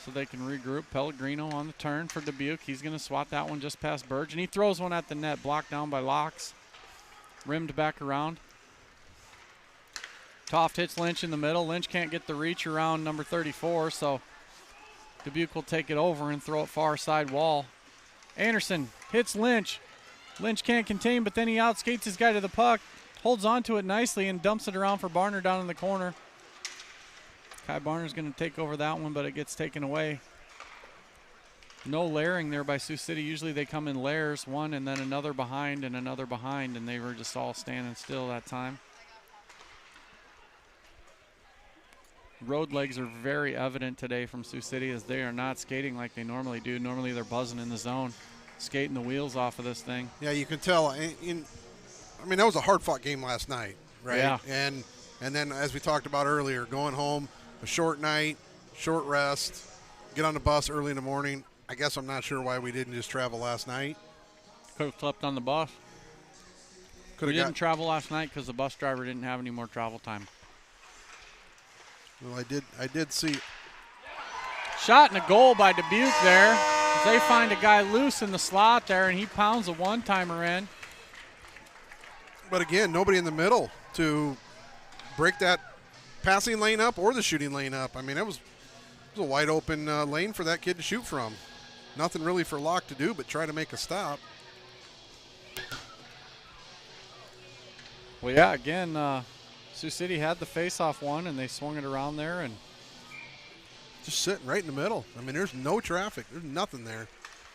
so they can regroup. Pellegrino on the turn for Dubuque. He's going to swat that one just past Burge, and he throws one at the net, blocked down by Locks. Rimmed back around. Toft hits Lynch in the middle. Lynch can't get the reach around number 34, so Dubuque will take it over and throw it far side wall. Anderson hits Lynch. Lynch can't contain, but then he outskates his guy to the puck, holds onto it nicely, and dumps it around for Barner down in the corner. Kai Barner's going to take over that one, but it gets taken away. No layering there by Sioux City. Usually they come in layers, one and then another behind and another behind, and they were just all standing still that time. Road legs are very evident today from Sioux City as they are not skating like they normally do. Normally they're buzzing in the zone, skating the wheels off of this thing. Yeah, you can tell. I mean, that was a hard-fought game last night, right? Yeah. And then, as we talked about earlier, going home, a short night, short rest, get on the bus early in the morning. I guess I'm not sure why we didn't just travel last night. Could have slept on the bus. We didn't travel last night because the bus driver didn't have any more travel time. Well, I did see. Shot and a goal by Dubuque there. As they find a guy loose in the slot there, and he pounds a one-timer in. But again, nobody in the middle to break that passing lane up or the shooting lane up. I mean, it was a wide open lane for that kid to shoot from. Nothing really for Locke to do but try to make a stop. Well, yeah, again, Sioux City had the face-off one, and they swung it around there. And just sitting right in the middle. I mean, there's no traffic. There's nothing there.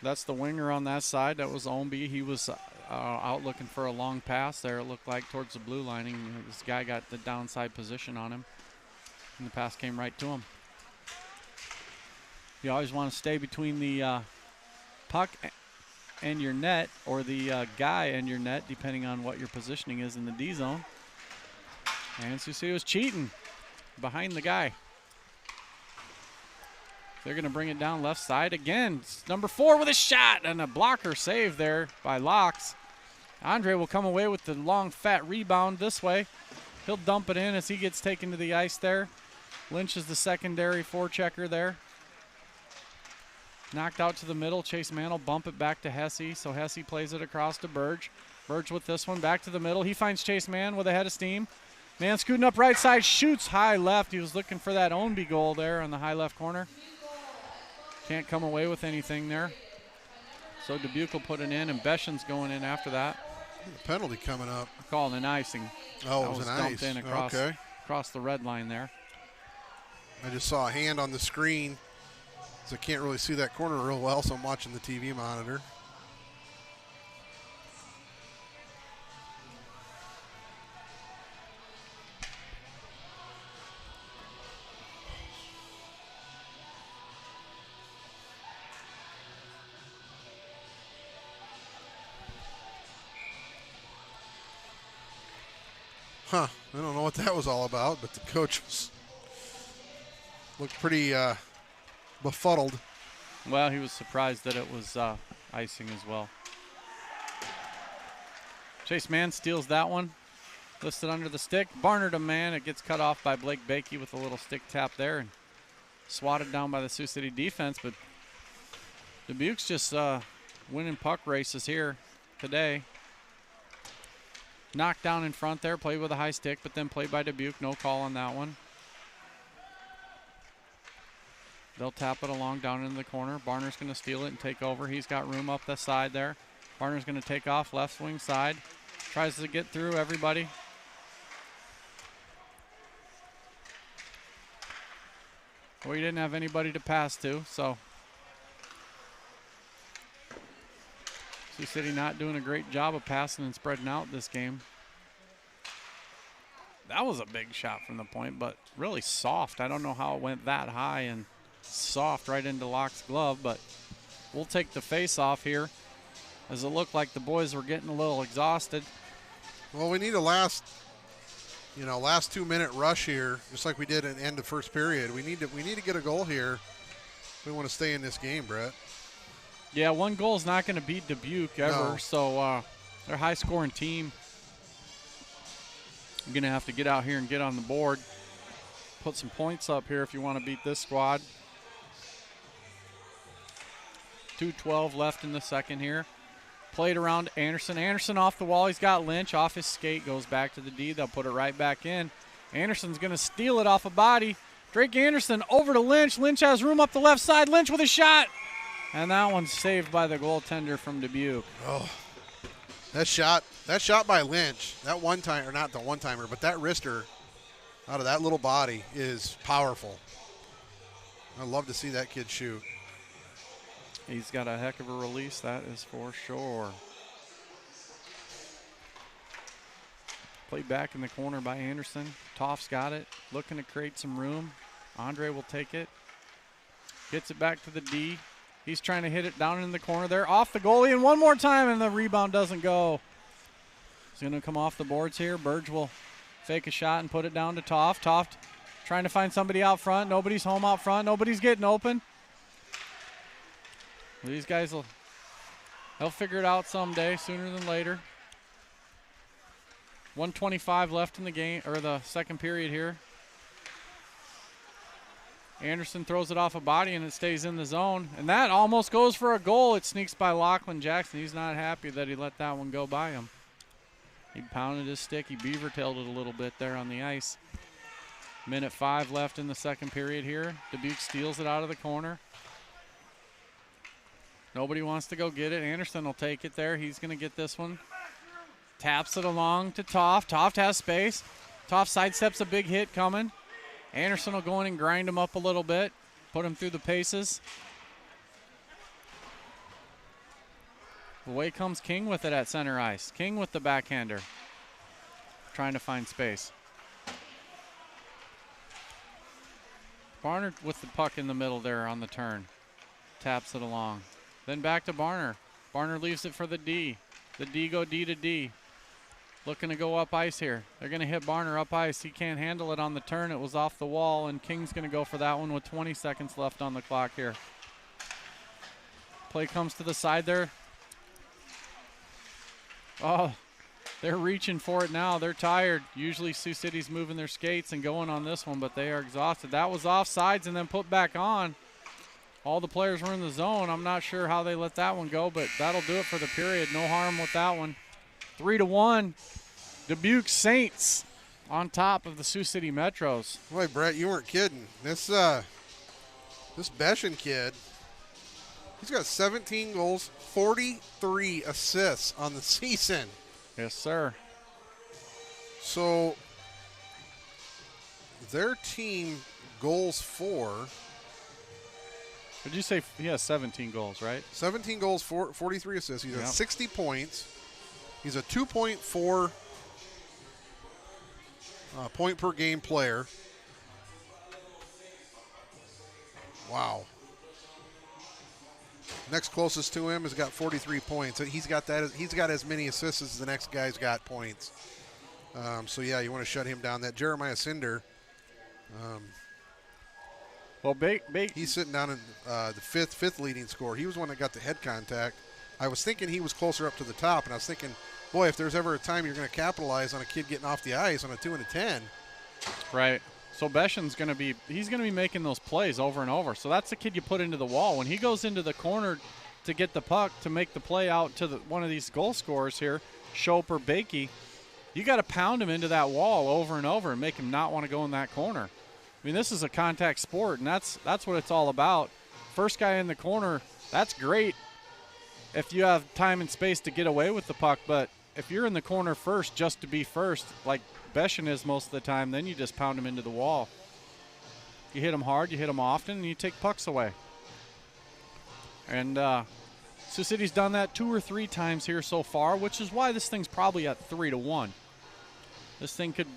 That's the winger on that side. That was Omby. He was out looking for a long pass there, it looked like, towards the blue lining. This guy got the downside position on him, and the pass came right to him. You always want to stay between the puck and your net, or the guy and your net, depending on what your positioning is in the D zone. And Sioux City was cheating behind the guy. They're going to bring it down left side again. It's number 4 with a shot, and a blocker save there by Locks. Andre will come away with the long, fat rebound this way. He'll dump it in as he gets taken to the ice there. Lynch is the secondary forechecker there. Knocked out to the middle. Chase Mann will bump it back to Hesse, so Hesse plays it across to Burge. Burge with this one, back to the middle. He finds Chase Mann with a head of steam. Mann scooting up right side, shoots high left. He was looking for that Ownby goal there on the high left corner. Can't come away with anything there. So Dubuque will put it in, and Beshan's going in after that. Penalty coming up. Calling an icing. Oh, it was an dumped ice. in across the red line there. I just saw a hand on the screen, so I can't really see that corner real well, so I'm watching the TV monitor. I don't know what that was all about, but the coach looked pretty befuddled. Well, he was surprised that it was icing as well. Chase Mann steals that one. Listed under the stick. Barnard a man. It gets cut off by Blake Bakey with a little stick tap there and swatted down by the Sioux City defense. But Dubuque's just winning puck races here today. Knocked down in front there, played with a high stick, but then played by Dubuque. No call on that one. They'll tap it along down into the corner. Barner's going to steal it and take over. He's got room up the side there. Barner's going to take off left wing side. Tries to get through everybody. Well, he didn't have anybody to pass to, so Sioux City not doing a great job of passing and spreading out this game. That was a big shot from the point, but really soft. I don't know how it went that high and soft right into Locke's glove, but we'll take the face off here as it looked like the boys were getting a little exhausted. Well, we need a last 2-minute rush here, just like we did at the end of first period. We need to get a goal here if we want to stay in this game, Brett. Yeah, one goal is not going to beat Dubuque ever, No. so they're a high-scoring team. You're going to have to get out here and get on the board. Put some points up here if you want to beat this squad. 2:12 left in the second here. Played around Anderson. Anderson off the wall. He's got Lynch off his skate. Goes back to the D. They'll put it right back in. Anderson's going to steal it off a body. Drake Anderson over to Lynch. Lynch has room up the left side. Lynch with a shot. And that one's saved by the goaltender from Dubuque. Oh, that shot by Lynch, that one-timer, not the one-timer, but that wrister out of that little body is powerful. I'd love to see that kid shoot. He's got a heck of a release, that is for sure. Played back in the corner by Anderson. Toff's got it, looking to create some room. Andre will take it. Gets it back to the D. He's trying to hit it down in the corner there. Off the goalie, and one more time, and the rebound doesn't go. He's going to come off the boards here. Burge will fake a shot and put it down to Toff. Toff trying to find somebody out front. Nobody's home out front. Nobody's getting open. These guys they'll figure it out someday, sooner than later. 1:25 left in the game, or the second period here. Anderson throws it off a body and it stays in the zone. And that almost goes for a goal. It sneaks by Lachlan Jackson. He's not happy that he let that one go by him. He pounded his stick. He beaver-tailed it a little bit there on the ice. 1:05 left in the second period here. Dubuque steals it out of the corner. Nobody wants to go get it. Anderson will take it there. He's going to get this one. Taps it along to Toft. Toft has space. Toft sidesteps a big hit coming. Anderson will go in and grind him up a little bit, put him through the paces. Away comes King with it at center ice. King with the backhander. Trying to find space. Barner with the puck in the middle there on the turn. Taps it along. Then back to Barner. Barner leaves it for the D. The D go D to D. Looking to go up ice here. They're going to hit Barner up ice. He can't handle it on the turn. It was off the wall, and King's going to go for that one with 20 seconds left on the clock here. Play comes to the side there. Oh, they're reaching for it now. They're tired. Usually Sioux City's moving their skates and going on this one, but they are exhausted. That was offsides and then put back on. All the players were in the zone. I'm not sure how they let that one go, but that'll do it for the period. No harm with that one. 3-1. Dubuque Saints on top of the Sioux City Metros. Boy, Brett, you weren't kidding. This Beshin kid, he's got 17 goals, 43 assists on the season. Yes, sir. So their team goals for. Did you say he has 17 goals, right? 17 goals, 43 assists. He's at 60 points. He's a 2.4 point per game player. Wow. Next closest to him has got 43 points. He's got that. He's got as many assists as the next guy's got points. So yeah, you want to shut him down. That Jeremiah Cinder. Well, he's sitting down in the fifth leading scorer. He was one that got the head contact. I was thinking he was closer up to the top, and I was thinking, boy, if there's ever a time you're going to capitalize on a kid getting off the ice on a 2 and a 10. Right. So Beshin's going to be making those plays over and over. So that's the kid you put into the wall. When he goes into the corner to get the puck to make the play out to one of these goal scorers here, Shope or Bakey, you got to pound him into that wall over and over and make him not want to go in that corner. I mean, this is a contact sport, and that's what it's all about. First guy in the corner, that's great if you have time and space to get away with the puck, but if you're in the corner first just to be first, like Beshin is most of the time, then you just pound him into the wall. You hit him hard, you hit him often, and you take pucks away. And Sioux City's done that 2 or 3 times here so far, which is why this thing's probably at 3-1. This thing could,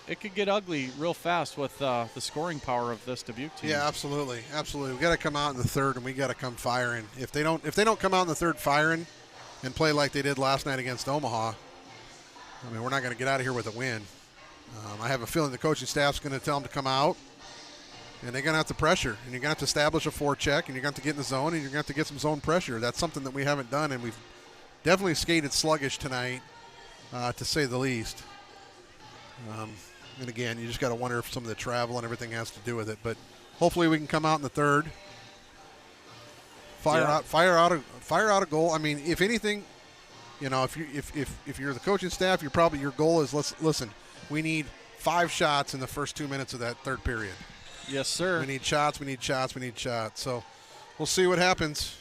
it could get ugly real fast with the scoring power of this Dubuque team. Yeah, absolutely, absolutely. We got to come out in the third, and we got to come firing. If they don't come out in the third firing and play like they did last night against Omaha, I mean, we're not going to get out of here with a win. I have a feeling the coaching staff's going to tell them to come out, and they're going to have to pressure, and you're going to have to establish a forecheck, and you're going to have to get in the zone, and you're going to have to get some zone pressure. That's something that we haven't done, and we've definitely skated sluggish tonight, to say the least. And again, you just got to wonder if some of the travel and everything has to do with it. But hopefully, we can come out in the third, fire out a goal. I mean, if anything, if you're the coaching staff, your goal is listen. We need 5 shots in the first 2 minutes of that third period. Yes, sir. We need shots. We need shots. We need shots. So we'll see what happens.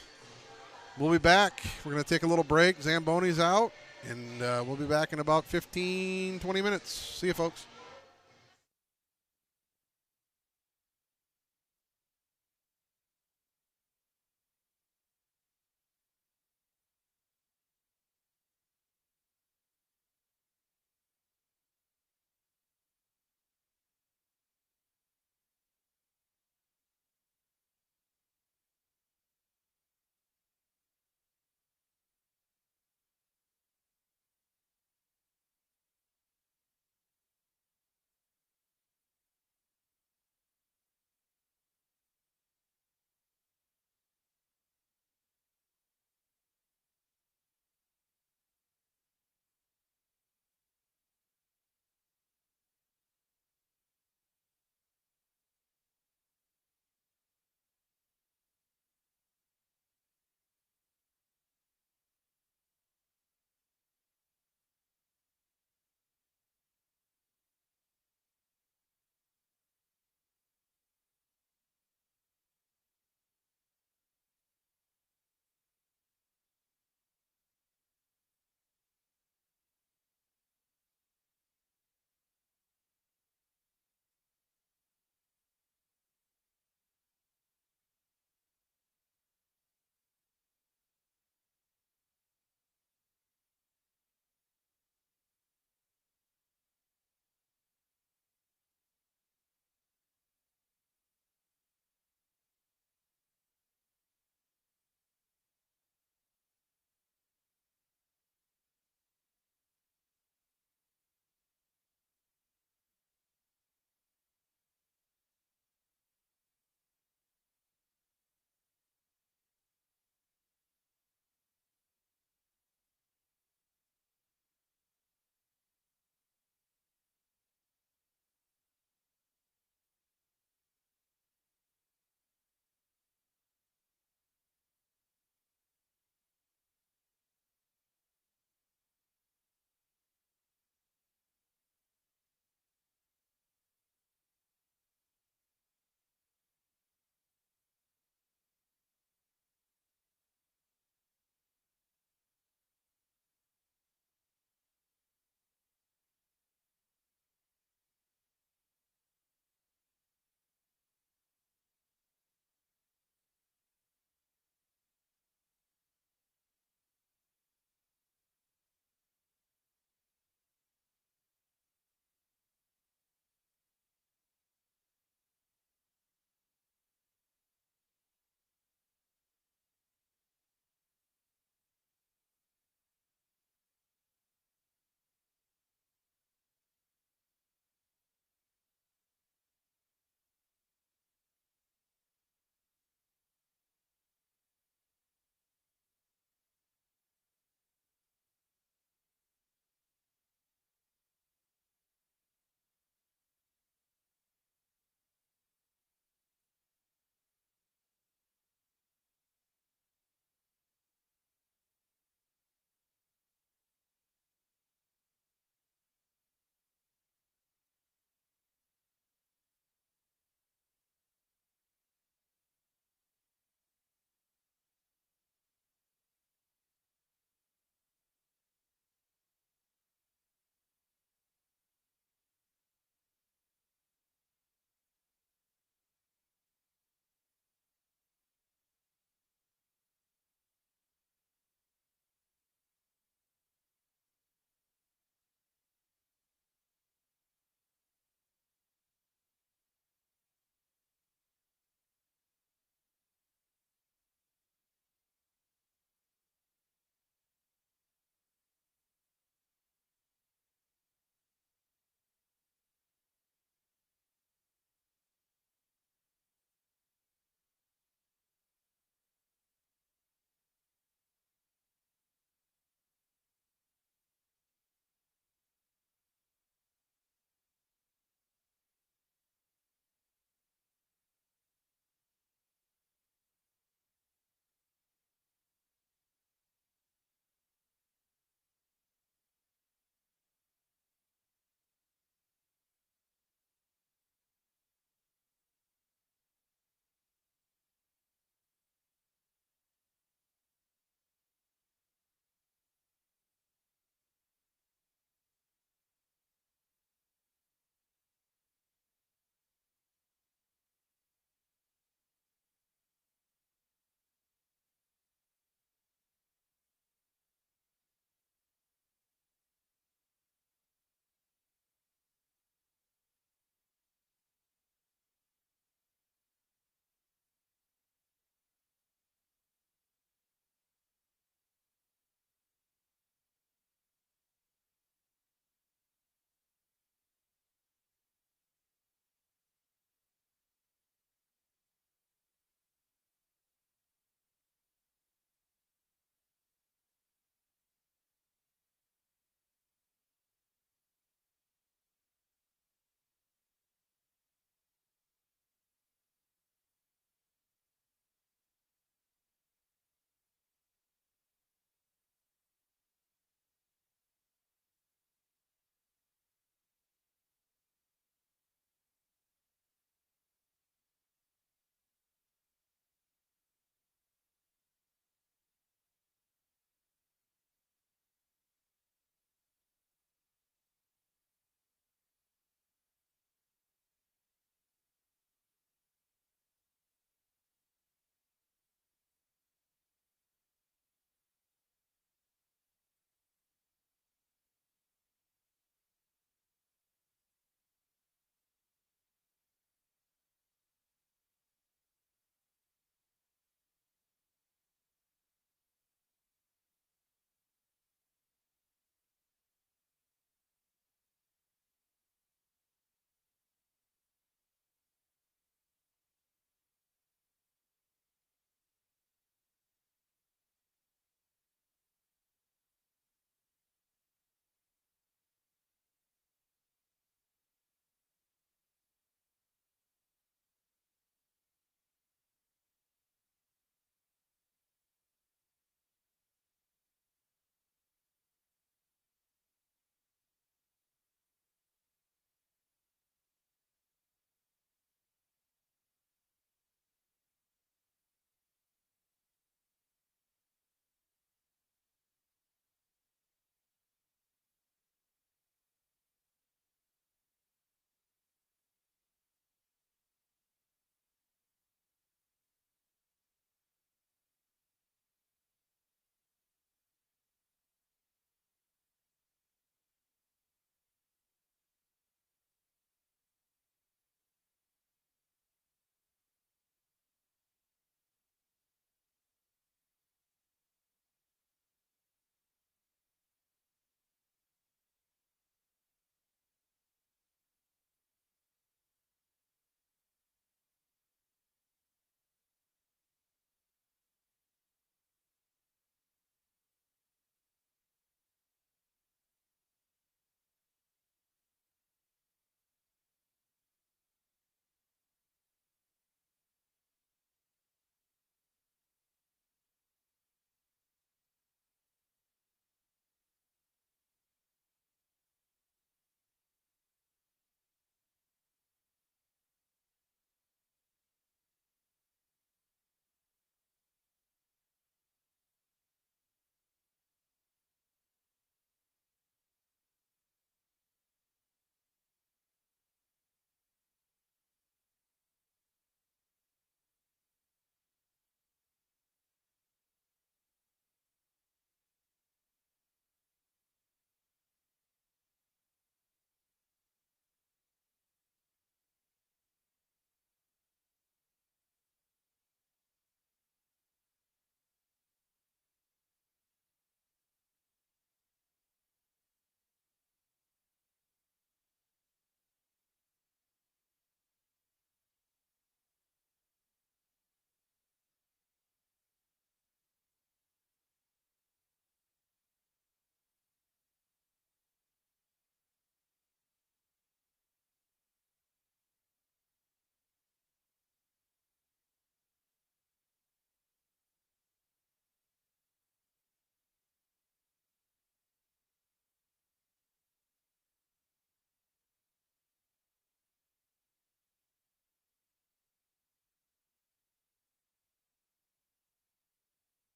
We'll be back. We're going to take a little break. Zamboni's out. And we'll be back in about 15, 20 minutes. See you, folks.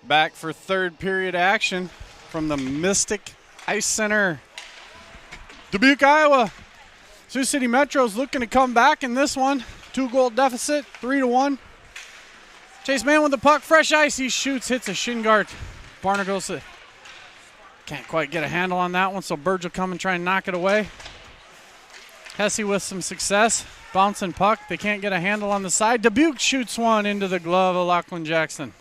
Back for third period action from the Mystic Ice Center, Dubuque, Iowa. Sioux City Metro's looking to come back in this one. 2-goal deficit, 3-1. Chase Mann with the puck, fresh ice. He shoots, hits a shin guard. Barner goes to, can't quite get a handle on that one, so Burge will come and try and knock it away. Hesse with some success. Bouncing puck. They can't get a handle on the side. Dubuque shoots one into the glove of Lachlan Jackson.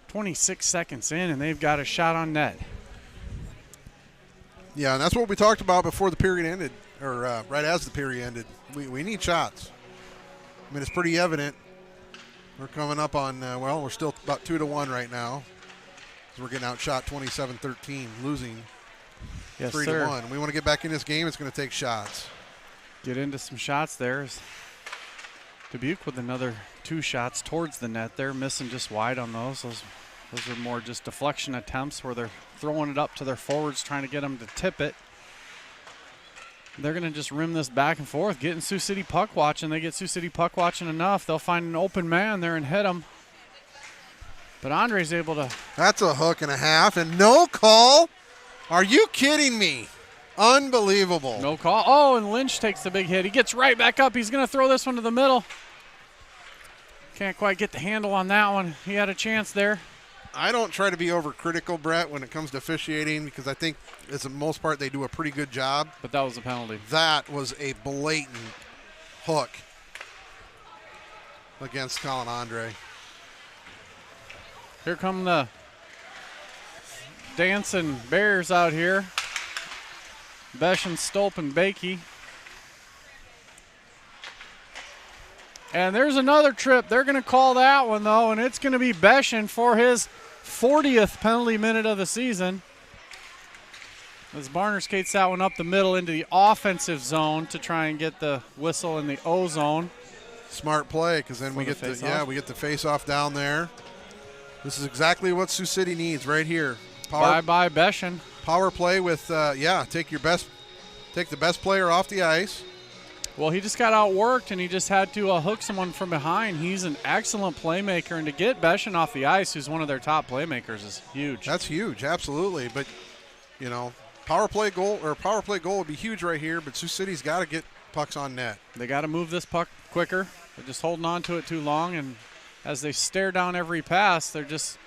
26 seconds in, and they've got a shot on net. Yeah, and that's what we talked about before the period ended, or right as the period ended. We need shots. I mean, it's pretty evident. We're coming up on, we're still about 2-1 right now. So we're getting outshot 27-13, losing 3-1. We want to get back in this game. It's going to take shots. Get into some shots there. Dubuque with another 2 shots towards the net. They're missing just wide on those. Those are more just deflection attempts where they're throwing it up to their forwards, trying to get them to tip it. They're going to just rim this back and forth, getting Sioux City puck watching. They get Sioux City puck watching enough, they'll find an open man there and hit him. But Andre's able to. That's a hook and a half, and no call. Are you kidding me? Unbelievable. No call. Oh, and Lynch takes the big hit. He gets right back up. He's going to throw this one to the middle. Can't quite get the handle on that one. He had a chance there. I don't try to be overcritical, Brett, when it comes to officiating, because I think, as the most part, they do a pretty good job. But that was a penalty. That was a blatant hook against Colin Andre. Here come the dancing Bears out here. Beshen, Stolp, and Bakey. And there's another trip. They're going to call that one, though, and it's going to be Beshen for his 40th penalty minute of the season. As Barner skates that one up the middle into the offensive zone to try and get the whistle in the O zone. Smart play, because then we get the face-off down there. This is exactly what Sioux City needs right here. Bye-bye, Beshen. Power play with, take the best player off the ice. Well, he just got outworked, and he just had to hook someone from behind. He's an excellent playmaker, and to get Beshen off the ice, who's one of their top playmakers, is huge. That's huge, absolutely. But, power play goal would be huge right here, but Sioux City's got to get pucks on net. They got to move this puck quicker. They're just holding on to it too long, and as they stare down every pass, they're just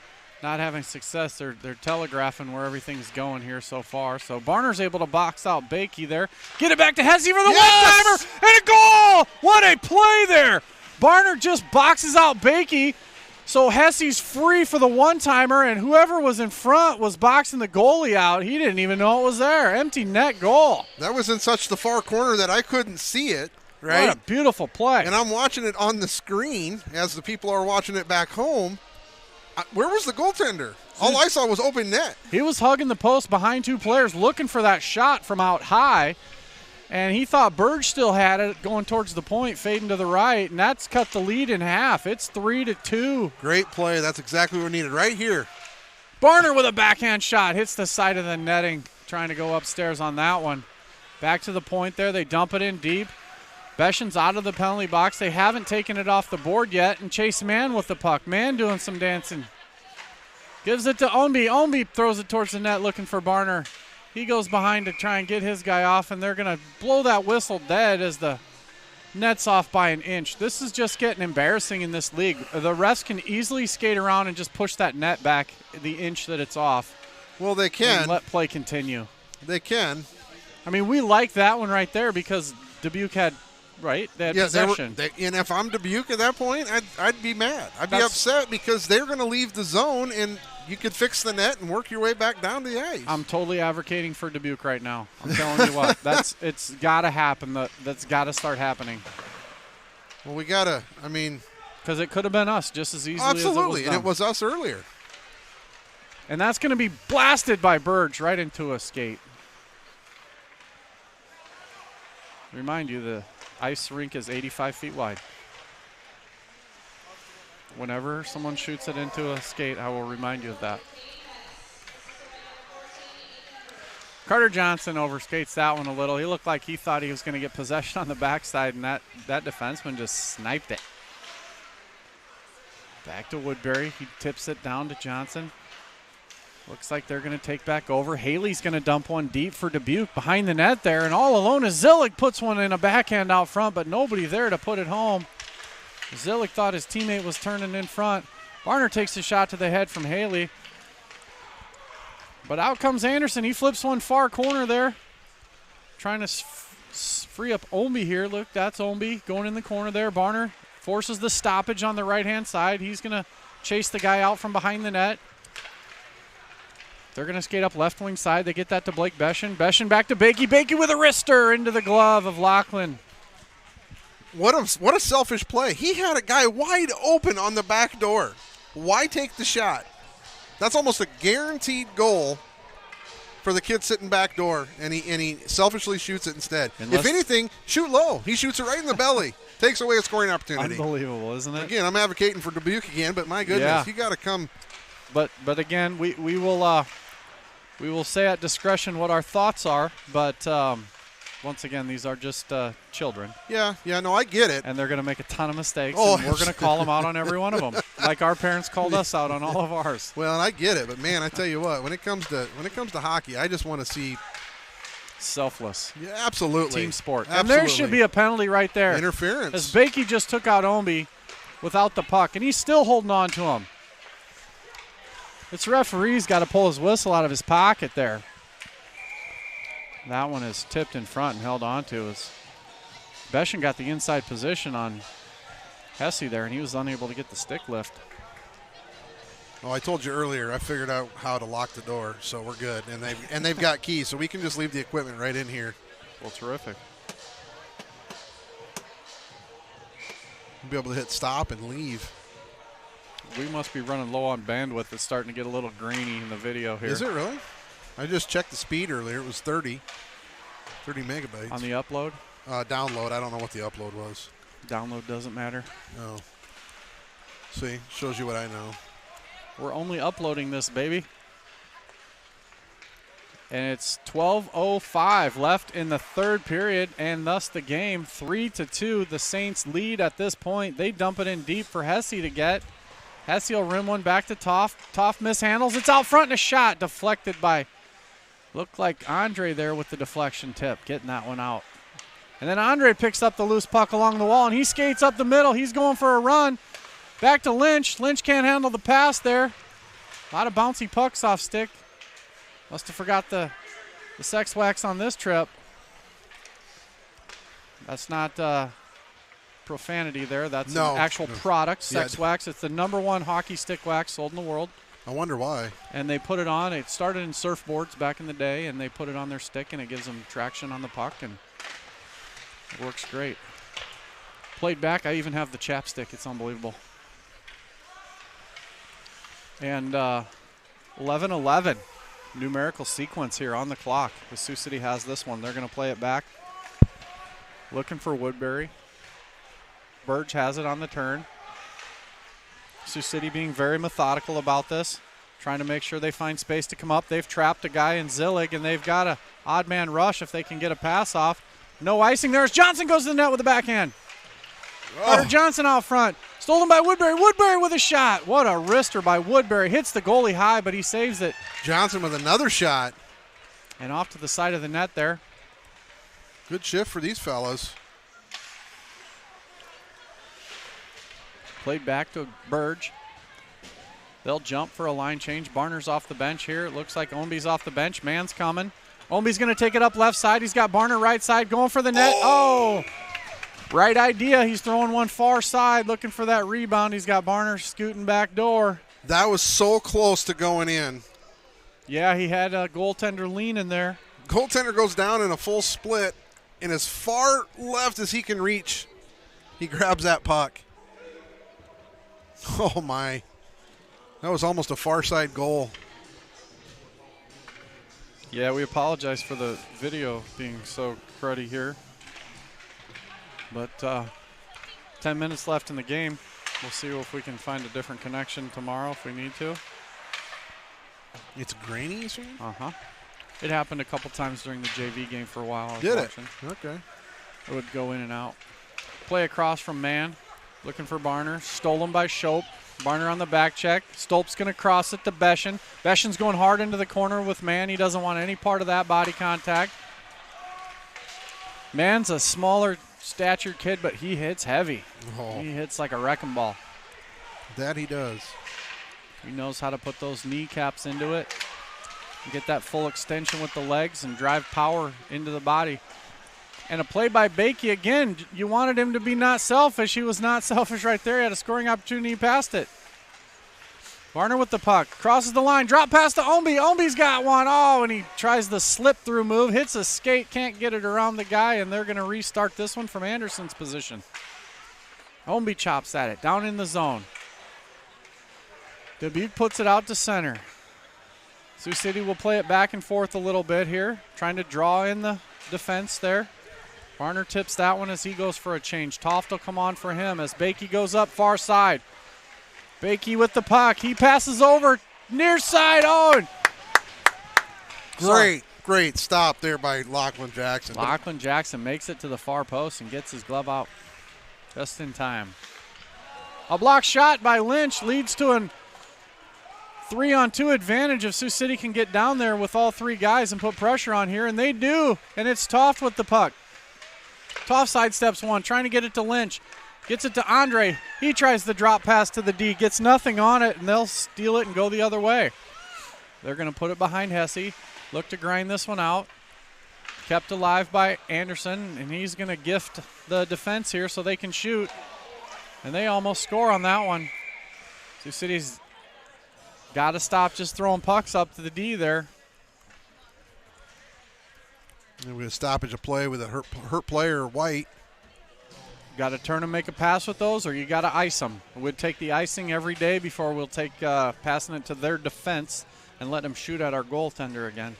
not having success. They're telegraphing where everything's going here so far. So Barner's able to box out Bakey there. Get it back to Hesse for the one-timer, and a goal! What a play there! Barner just boxes out Bakey, so Hesse's free for the one-timer, and whoever was in front was boxing the goalie out. He didn't even know it was there. Empty net goal. That was in such the far corner that I couldn't see it. Right? What a beautiful play. And I'm watching it on the screen as the people are watching it back home. Where was the goaltender? All I saw was open net. He was hugging the post behind 2 players looking for that shot from out high, and he thought Burge still had it going towards the point, fading to the right, and that's cut the lead in half. It's 3-2. Great play. That's exactly what we needed right here. Barner with a backhand shot. Hits the side of the netting, trying to go upstairs on that one. Back to the point there. They dump it in deep. Beshen's out of the penalty box. They haven't taken it off the board yet, and Chase Mann with the puck. Mann doing some dancing. Gives it to Ownby. Ownby throws it towards the net looking for Barner. He goes behind to try and get his guy off, and they're going to blow that whistle dead as the net's off by an inch. This is just getting embarrassing in this league. The refs can easily skate around and just push that net back the inch that it's off. Well, they can. And let play continue. They can. I mean, we like that one right there because Dubuque had – right, they had possession. And if I'm Dubuque at that point, I'd be mad. I'd be upset because they're going to leave the zone, and you could fix the net and work your way back down to the ice. I'm totally advocating for Dubuque right now. I'm telling you what, it's got to happen. That's got to start happening. Well, we got to, because it could have been us just as easily as it was absolutely, them. And it was us earlier. And that's going to be blasted by Burge right into a skate. Remind you, the ice rink is 85 feet wide. Whenever someone shoots it into a skate, I will remind you of that. Carter Johnson overskates that one a little. He looked like he thought he was going to get possession on the backside, and that defenseman just sniped it. Back to Woodbury. He tips it down to Johnson. Looks like they're going to take back over. Haley's going to dump one deep for Dubuque behind the net there. And all alone is Zillig, puts one in a backhand out front, but nobody there to put it home. Zillig thought his teammate was turning in front. Barner takes a shot to the head from Haley. But out comes Anderson. He flips one far corner there. Trying to free up Omby here. Look, that's Omby going in the corner there. Barner forces the stoppage on the right-hand side. He's going to chase the guy out from behind the net. They're going to skate up left wing side. They get that to Blake Beschen. Beschen back to Bakey. Bakey with a wrister into the glove of Lachlan. What a selfish play. He had a guy wide open on the back door. Why take the shot? That's almost a guaranteed goal for the kid sitting back door, and he selfishly shoots it instead. If anything, shoot low. He shoots it right in the belly. Takes away a scoring opportunity. Unbelievable, isn't it? Again, I'm advocating for Dubuque again, but my goodness, you got to come. But again, we will say at discretion what our thoughts are. But once again, these are just children. Yeah, no, I get it. And they're going to make a ton of mistakes. Oh, and we're going to call them out on every one of them, like our parents called us out on all of ours. Well, and I get it, but man, I tell you what, when it comes to hockey, I just want to see selfless. Yeah, absolutely. Team sport. Absolutely. And there should be a penalty right there. Interference. As Bakey just took out Omby without the puck, and he's still holding on to him. This referee's got to pull his whistle out of his pocket there. That one is tipped in front and held on to. Beschen got the inside position on Hesse there, and he was unable to get the stick lift. Oh, I told you earlier, I figured out how to lock the door, so we're good. And they've got keys, so we can just leave the equipment right in here. Well, terrific. We'll be able to hit stop and leave. We must be running low on bandwidth. It's starting to get a little grainy in the video here. Is it really? I just checked the speed earlier. It was 30 megabytes. On the upload? Download. I don't know what the upload was. Download doesn't matter. No. See, shows you what I know. We're only uploading this, baby. And it's 12:05 left in the third period, and thus the game 3-2. The Saints lead at this point. They dump it in deep for Hesse to get. Hesse will rim one back to Toff. Toff mishandles. It's out front and a shot deflected by, looked like Andre there with the deflection tip, getting that one out. And then Andre picks up the loose puck along the wall, and he skates up the middle. He's going for a run. Back to Lynch. Lynch can't handle the pass there. A lot of bouncy pucks off stick. Must have forgot the sex wax on this trip. That's not profanity there. That's an actual product, sex wax. It's the #1 hockey stick wax sold in the world. I wonder why. And they put it on. It started in surfboards back in the day, and they put it on their stick, and it gives them traction on the puck, and it works great. Played back, I even have the chapstick. It's unbelievable. And 11-11. Numerical sequence here on the clock. The Sioux City has this one. They're going to play it back. Looking for Woodbury. Burge has it on the turn. Sioux City being very methodical about this, trying to make sure they find space to come up. They've trapped a guy in Zillig, and they've got a odd man rush if they can get a pass off. No icing there as Johnson goes to the net with a backhand. Carter Johnson out front. Stolen by Woodbury. Woodbury with a shot. What a wrister by Woodbury. Hits the goalie high, but he saves it. Johnson with another shot. And off to the side of the net there. Good shift for these fellas. Played back to Burge. They'll jump for a line change. Barner's off the bench here. It looks like Omby's off the bench. Man's coming. Omby's going to take it up left side. He's got Barner right side going for the net. Oh! Right idea. He's throwing one far side, looking for that rebound. He's got Barner scooting back door. That was so close to going in. Yeah, he had a goaltender lean in there. Goaltender goes down in a full split, and as far left as he can reach, he grabs that puck. Oh, my. That was almost a far side goal. Yeah, we apologize for the video being so cruddy here. But 10 minutes left in the game. We'll see if we can find a different connection tomorrow if we need to. It's grainy, you see? Uh-huh. It happened a couple times during the JV game for a while. Did it? Okay. It would go in and out. Play across from Mann. Looking for Barner. Stolen by Shope. Barner on the back check. Stolp's going to cross it to Beshin. Beshin's going hard into the corner with Mann. He doesn't want any part of that body contact. Mann's a smaller statured kid, but he hits heavy. Oh. He hits like a wrecking ball. That he does. He knows how to put those kneecaps into it. Get that full extension with the legs and drive power into the body. And a play by Bakey again. You wanted him to be not selfish. He was not selfish right there. He had a scoring opportunity. He passed it. Barner with the puck. Crosses the line. Drop pass to Omby. Omby's got one. Oh, and he tries the slip-through move. Hits a skate. Can't get it around the guy, and they're going to restart this one from Anderson's position. Omby chops at it. Down in the zone. Dubuque puts it out to center. Sioux City will play it back and forth a little bit here, trying to draw in the defense there. Barner tips that one as he goes for a change. Toft will come on for him as Bakey goes up far side. Bakey with the puck. He passes over near side. Oh, Great stop there by Lachlan Jackson. Lachlan Jackson makes it to the far post and gets his glove out just in time. A block shot by Lynch leads to a 3-on-2 advantage if Sioux City can get down there with all three guys and put pressure on here, and they do, and it's Toft with the puck. Toft sidesteps one, trying to get it to Lynch. Gets it to Andre. He tries the drop pass to the D, gets nothing on it, and they'll steal it and go the other way. They're going to put it behind Hesse. Look to grind this one out. Kept alive by Anderson, and he's going to gift the defense here so they can shoot. And they almost score on that one. Sioux City's got to stop just throwing pucks up to the D there. And we have a stoppage of play with a hurt player, White. Got to turn and make a pass with those, or you got to ice them. We'd take the icing every day before we'll take passing it to their defense and let them shoot at our goaltender again.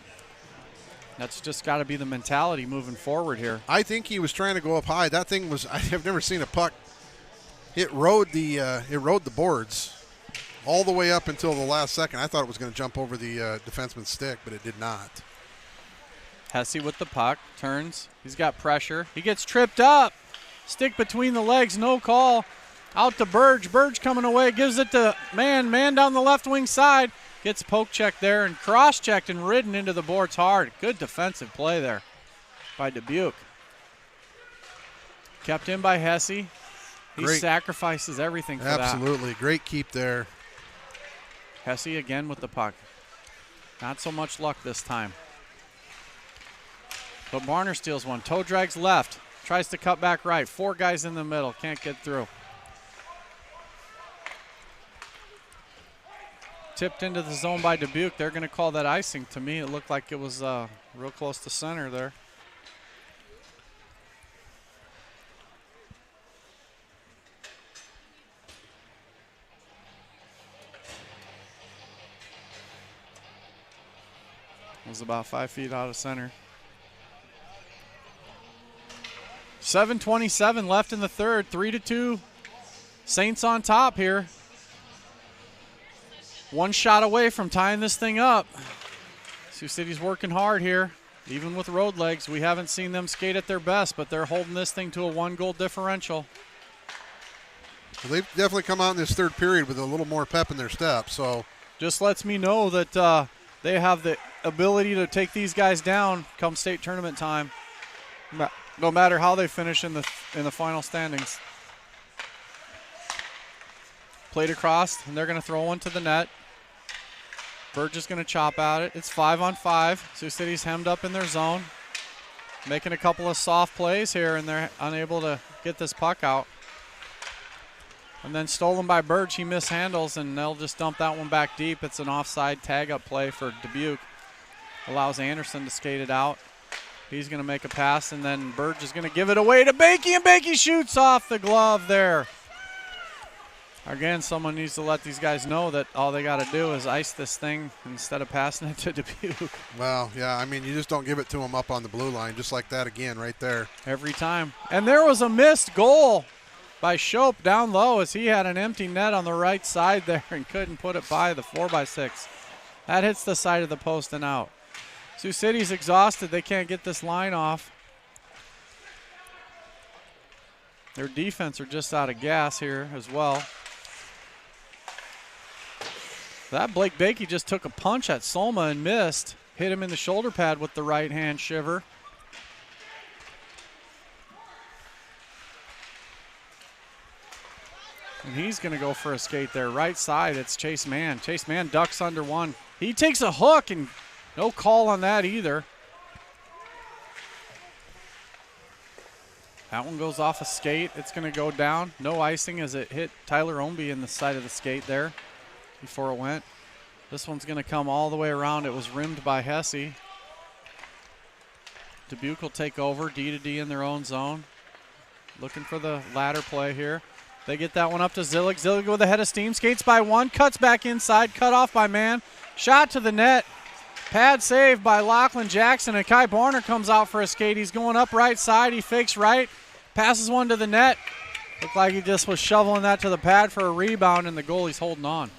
That's just got to be the mentality moving forward here. I think he was trying to go up high. That thing was, I have never seen a puck. It rode the boards all the way up until the last second. I thought it was going to jump over the defenseman's stick, but it did not. Hesse with the puck, turns. He's got pressure. He gets tripped up. Stick between the legs, no call. Out to Burge. Burge coming away, gives it to Mann. Mann down the left wing side. Gets poke checked there and cross-checked and ridden into the boards hard. Good defensive play there by Dubuque. Kept in by Hesse. He sacrifices everything for that. Absolutely. Great keep there. Hesse again with the puck. Not so much luck this time. But Barner steals one. Toe drags left. Tries to cut back right. Four guys in the middle. Can't get through. Tipped into the zone by Dubuque. They're going to call that icing. To me, it looked like it was real close to center there. It was about 5 feet out of center. 7:27 left in the third. 3-2. Saints on top here. One shot away from tying this thing up. Sioux City's working hard here. Even with road legs, we haven't seen them skate at their best, but they're holding this thing to a 1-goal differential. Well, they've definitely come out in this third period with a little more pep in their step. So just lets me know that they have the ability to take these guys down come state tournament time, no matter how they finish in the final standings. Played across, and they're going to throw one to the net. Burge is going to chop at it. It's 5-on-5. Sioux City's hemmed up in their zone. Making a couple of soft plays here, and they're unable to get this puck out. And then stolen by Burge. He mishandles, and they'll just dump that one back deep. It's an offside tag-up play for Dubuque. Allows Anderson to skate it out. He's going to make a pass, and then Burge is going to give it away to Bakey, and Bakey shoots off the glove there. Again, someone needs to let these guys know that all they got to do is ice this thing instead of passing it to Dubuque. Well, yeah, I mean, you just don't give it to them up on the blue line, just like that again right there. Every time. And there was a missed goal by Shope down low as he had an empty net on the right side there and couldn't put it by the 4x6. That hits the side of the post and out. Sioux City's exhausted. They can't get this line off. Their defense are just out of gas here as well. That Blake Bakey just took a punch at Soma and missed. Hit him in the shoulder pad with the right hand shiver. And he's going to go for a skate there. Right side, it's Chase Mann. Chase Mann ducks under one. He takes a hook, and no call on that either. That one goes off a skate. It's going to go down. No icing as it hit Tyler Ownby in the side of the skate there before it went. This one's going to come all the way around. It was rimmed by Hesse. Dubuque will take over, D to D in their own zone. Looking for the ladder play here. They get that one up to Zillig. Zillig with a head of steam. Skates by one. Cuts back inside. Cut off by Mann. Shot to the net. Pad save by Lachlan Jackson. And Kai Barner comes out for a skate. He's going up right side. He fakes right. Passes one to the net. Looked like he just was shoveling that to the pad for a rebound, and the goalie's holding on.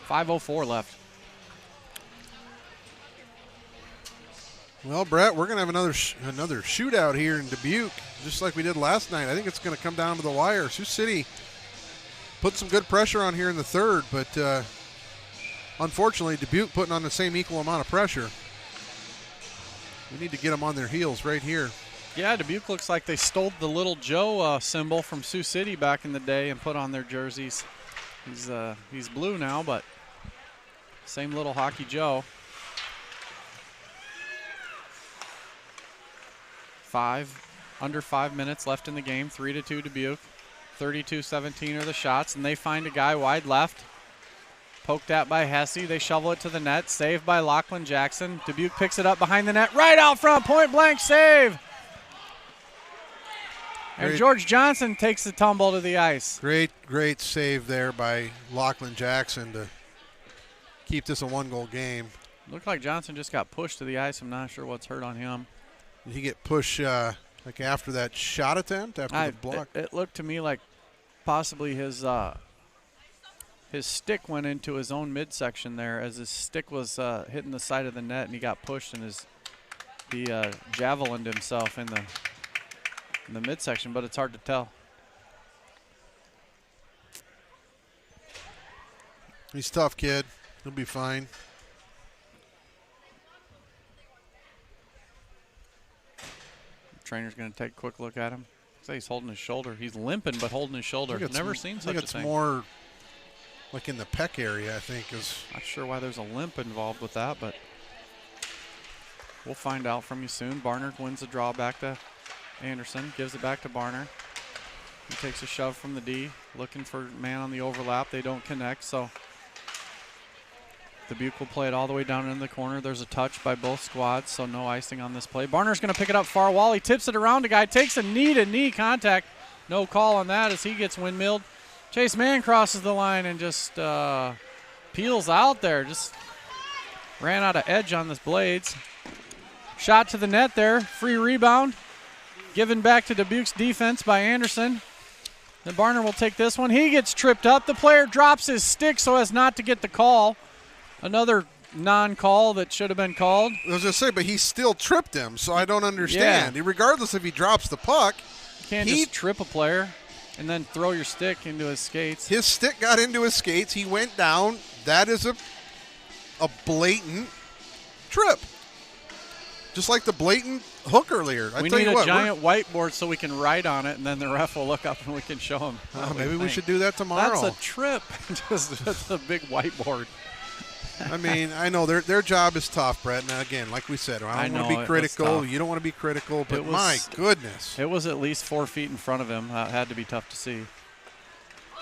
5:04 left. Well, Brett, we're going to have another shootout here in Dubuque, just like we did last night. I think it's going to come down to the wire. Sioux City put some good pressure on here in the third, but unfortunately, Dubuque putting on the same equal amount of pressure. We need to get them on their heels right here. Yeah, Dubuque looks like they stole the Little Joe symbol from Sioux City back in the day and put on their jerseys. He's blue now, but same little Hockey Joe. Under 5 minutes left in the game. 3-2 Dubuque. 32-17 are the shots, and they find a guy wide left. Poked at by Hesse. They shovel it to the net. Saved by Lachlan Jackson. Dubuque picks it up behind the net. Right out front. Point blank save. And George Johnson takes the tumble to the ice. Great save there by Lachlan Jackson to keep this a one-goal game. Looked like Johnson just got pushed to the ice. I'm not sure what's hurt on him. Did he get pushed like after that shot attempt, after the block? It looked to me like possibly his stick went into his own midsection there as his stick was hitting the side of the net, and he got pushed, and he javelined himself in the midsection, but it's hard to tell. He's a tough kid. He'll be fine. Trainer's going to take a quick look at him. Say he's holding his shoulder. He's limping, but holding his shoulder. I've never seen such a thing. It's more like in the pec area, I think. Not sure why there's a limp involved with that, but we'll find out from you soon. Barnard wins the draw back to Anderson. Gives it back to Barner. He takes a shove from the D. Looking for man on the overlap. They don't connect, so Dubuque will play it all the way down in the corner. There's a touch by both squads, so no icing on this play. Barner's going to pick it up far wall. He tips it around a guy, takes a knee-to-knee contact. No call on that as he gets windmilled. Chase Mann crosses the line and just peels out there. Just ran out of edge on the blades. Shot to the net there. Free rebound. Given back to Dubuque's defense by Anderson. Then Barner will take this one. He gets tripped up. The player drops his stick so as not to get the call. Another non-call that should have been called. I was going to say, but he still tripped him, so I don't understand. Yeah. Regardless if he drops the puck. You can't just trip a player and then throw your stick into his skates. His stick got into his skates. He went down. That is a blatant trip. Just like the blatant hook earlier. We need a giant whiteboard so we can write on it, and then the ref will look up and we can show him. Maybe we should do that tomorrow. That's a trip. just a big whiteboard. I mean, I know their job is tough, Brett. And again, like we said, I don't want to be critical. You don't want to be critical, but my goodness. It was at least 4 feet in front of him. That had to be tough to see.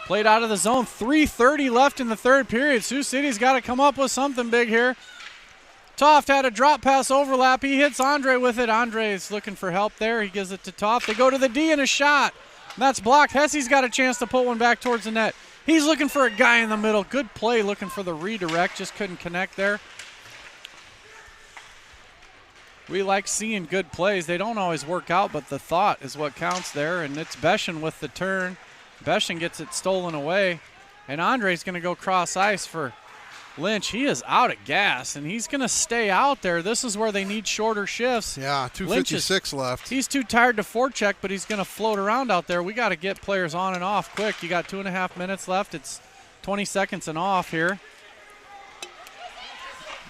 Played out of the zone. 3:30 left in the third period. Sioux City's got to come up with something big here. Toft had a drop pass overlap. He hits Andre with it. Andre's looking for help there. He gives it to Toft. They go to the D and a shot. And that's blocked. Hesse's got a chance to put one back towards the net. He's looking for a guy in the middle. Good play looking for the redirect. Just couldn't connect there. We like seeing good plays. They don't always work out, but the thought is what counts there. And it's Beshin with the turn. Beshin gets it stolen away. And Andre's going to go cross ice for Lynch. He is out of gas, and he's going to stay out there. This is where they need shorter shifts. Yeah, 2:56 left. He's too tired to forecheck, but he's going to float around out there. We got to get players on and off quick. You got 2.5 minutes left. It's 20 seconds and off here.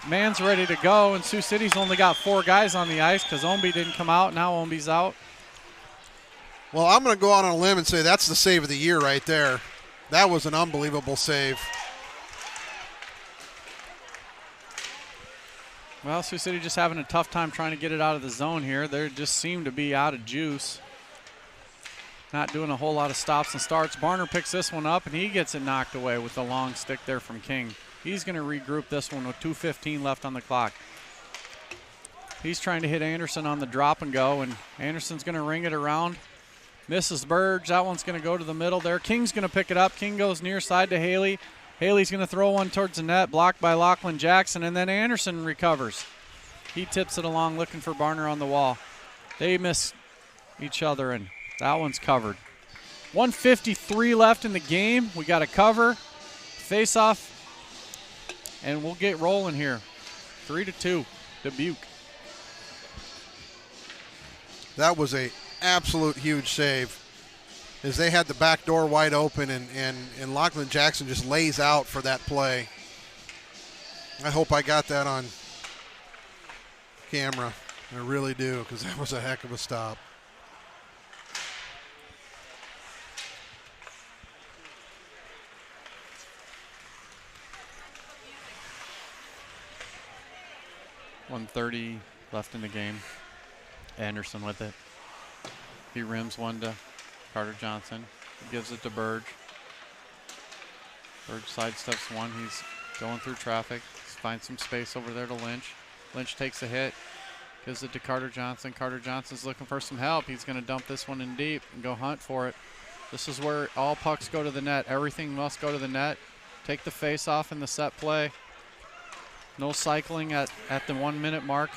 man's ready to go, and Sioux City's only got 4 guys on the ice because Omby didn't come out. Now Omby's out. Well, I'm going to go out on a limb and say that's the save of the year right there. That was an unbelievable save. Well, Sioux City just having a tough time trying to get it out of the zone here. They just seem to be out of juice. Not doing a whole lot of stops and starts. Barner picks this one up, and he gets it knocked away with the long stick there from King. He's going to regroup this one with 2:15 left on the clock. He's trying to hit Anderson on the drop and go, and Anderson's going to ring it around. Misses Burge. That one's going to go to the middle there. King's going to pick it up. King goes near side to Haley. Haley's going to throw one towards the net, blocked by Lachlan Jackson, and then Anderson recovers. He tips it along looking for Barner on the wall. They miss each other, and that one's covered. 1:53 left in the game. We got a cover, face-off, and we'll get rolling here. 3-2, Dubuque. That was a absolute huge save, as they had the back door wide open, and Lachlan Jackson just lays out for that play. I hope I got that on camera. I really do, because that was a heck of a stop. .130 left in the game. Anderson with it. He rims one to Carter Johnson. He gives it to Burge. Burge sidesteps one. He's going through traffic. Finds some space over there to Lynch. Lynch takes a hit. Gives it to Carter Johnson. Carter Johnson's looking for some help. He's going to dump this one in deep and go hunt for it. This is where all pucks go to the net. Everything must go to the net. Take the face off in the set play. No cycling at the 1 minute mark.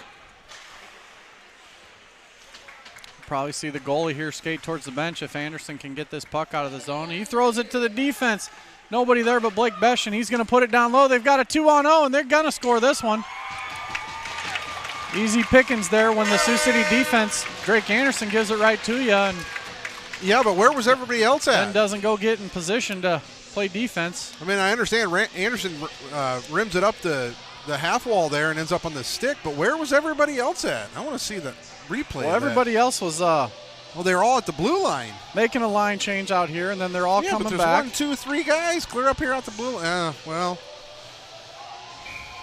Probably see the goalie here skate towards the bench if Anderson can get this puck out of the zone. He throws it to the defense. Nobody there but Blake Besh, and he's going to put it down low. They've got a 2-on-0, and they're going to score this one. Easy pickings there when the Sioux City defense, Drake Anderson gives it right to you. And yeah, but where was everybody else at? And doesn't go get in position to play defense. I mean, I understand Anderson rims it up the half wall there and ends up on the stick, but where was everybody else at? I want to see the replay. Well, everybody else was well, they were all at the blue line. Making a line change out here, and then they're all coming but back. 1, 2, 3 guys clear up here at the blue line. Well,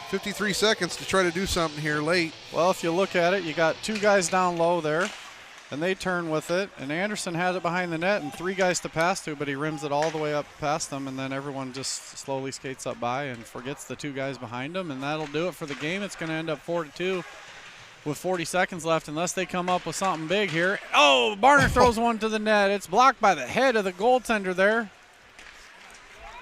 53 seconds to try to do something here late. Well, if you look at it, you got 2 guys down low there, and they turn with it, and Anderson has it behind the net and 3 guys to pass to, but he rims it all the way up past them, and then everyone just slowly skates up by and forgets the 2 guys behind them, and that'll do it for the game. It's going to end up 4-2 with 40 seconds left unless they come up with something big here. Oh, Barner throws one to the net. It's blocked by the head of the goaltender there.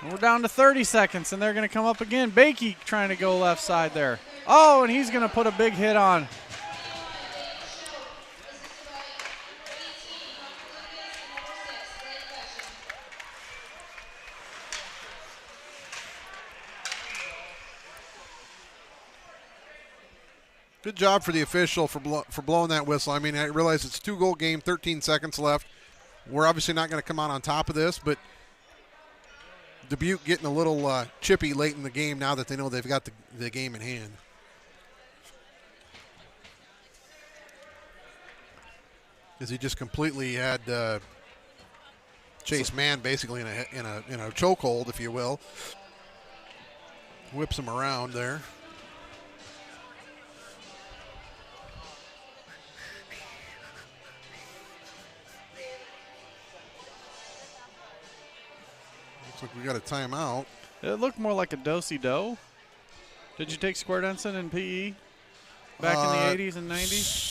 And we're down to 30 seconds, and they're going to come up again. Bakey trying to go left side there. Oh, and he's going to put a big hit on. Good job for the official for blowing that whistle. I mean, I realize it's a 2-goal game, 13 seconds left. We're obviously not going to come out on top of this, but Dubuque getting a little chippy late in the game now that they know they've got the game in hand. As he just completely had Chase Mann basically in a chokehold, if you will. Whips him around there. Looks like we got a timeout. It looked more like a do-si-do. Did you take square dancing in PE back in the 80s and 90s?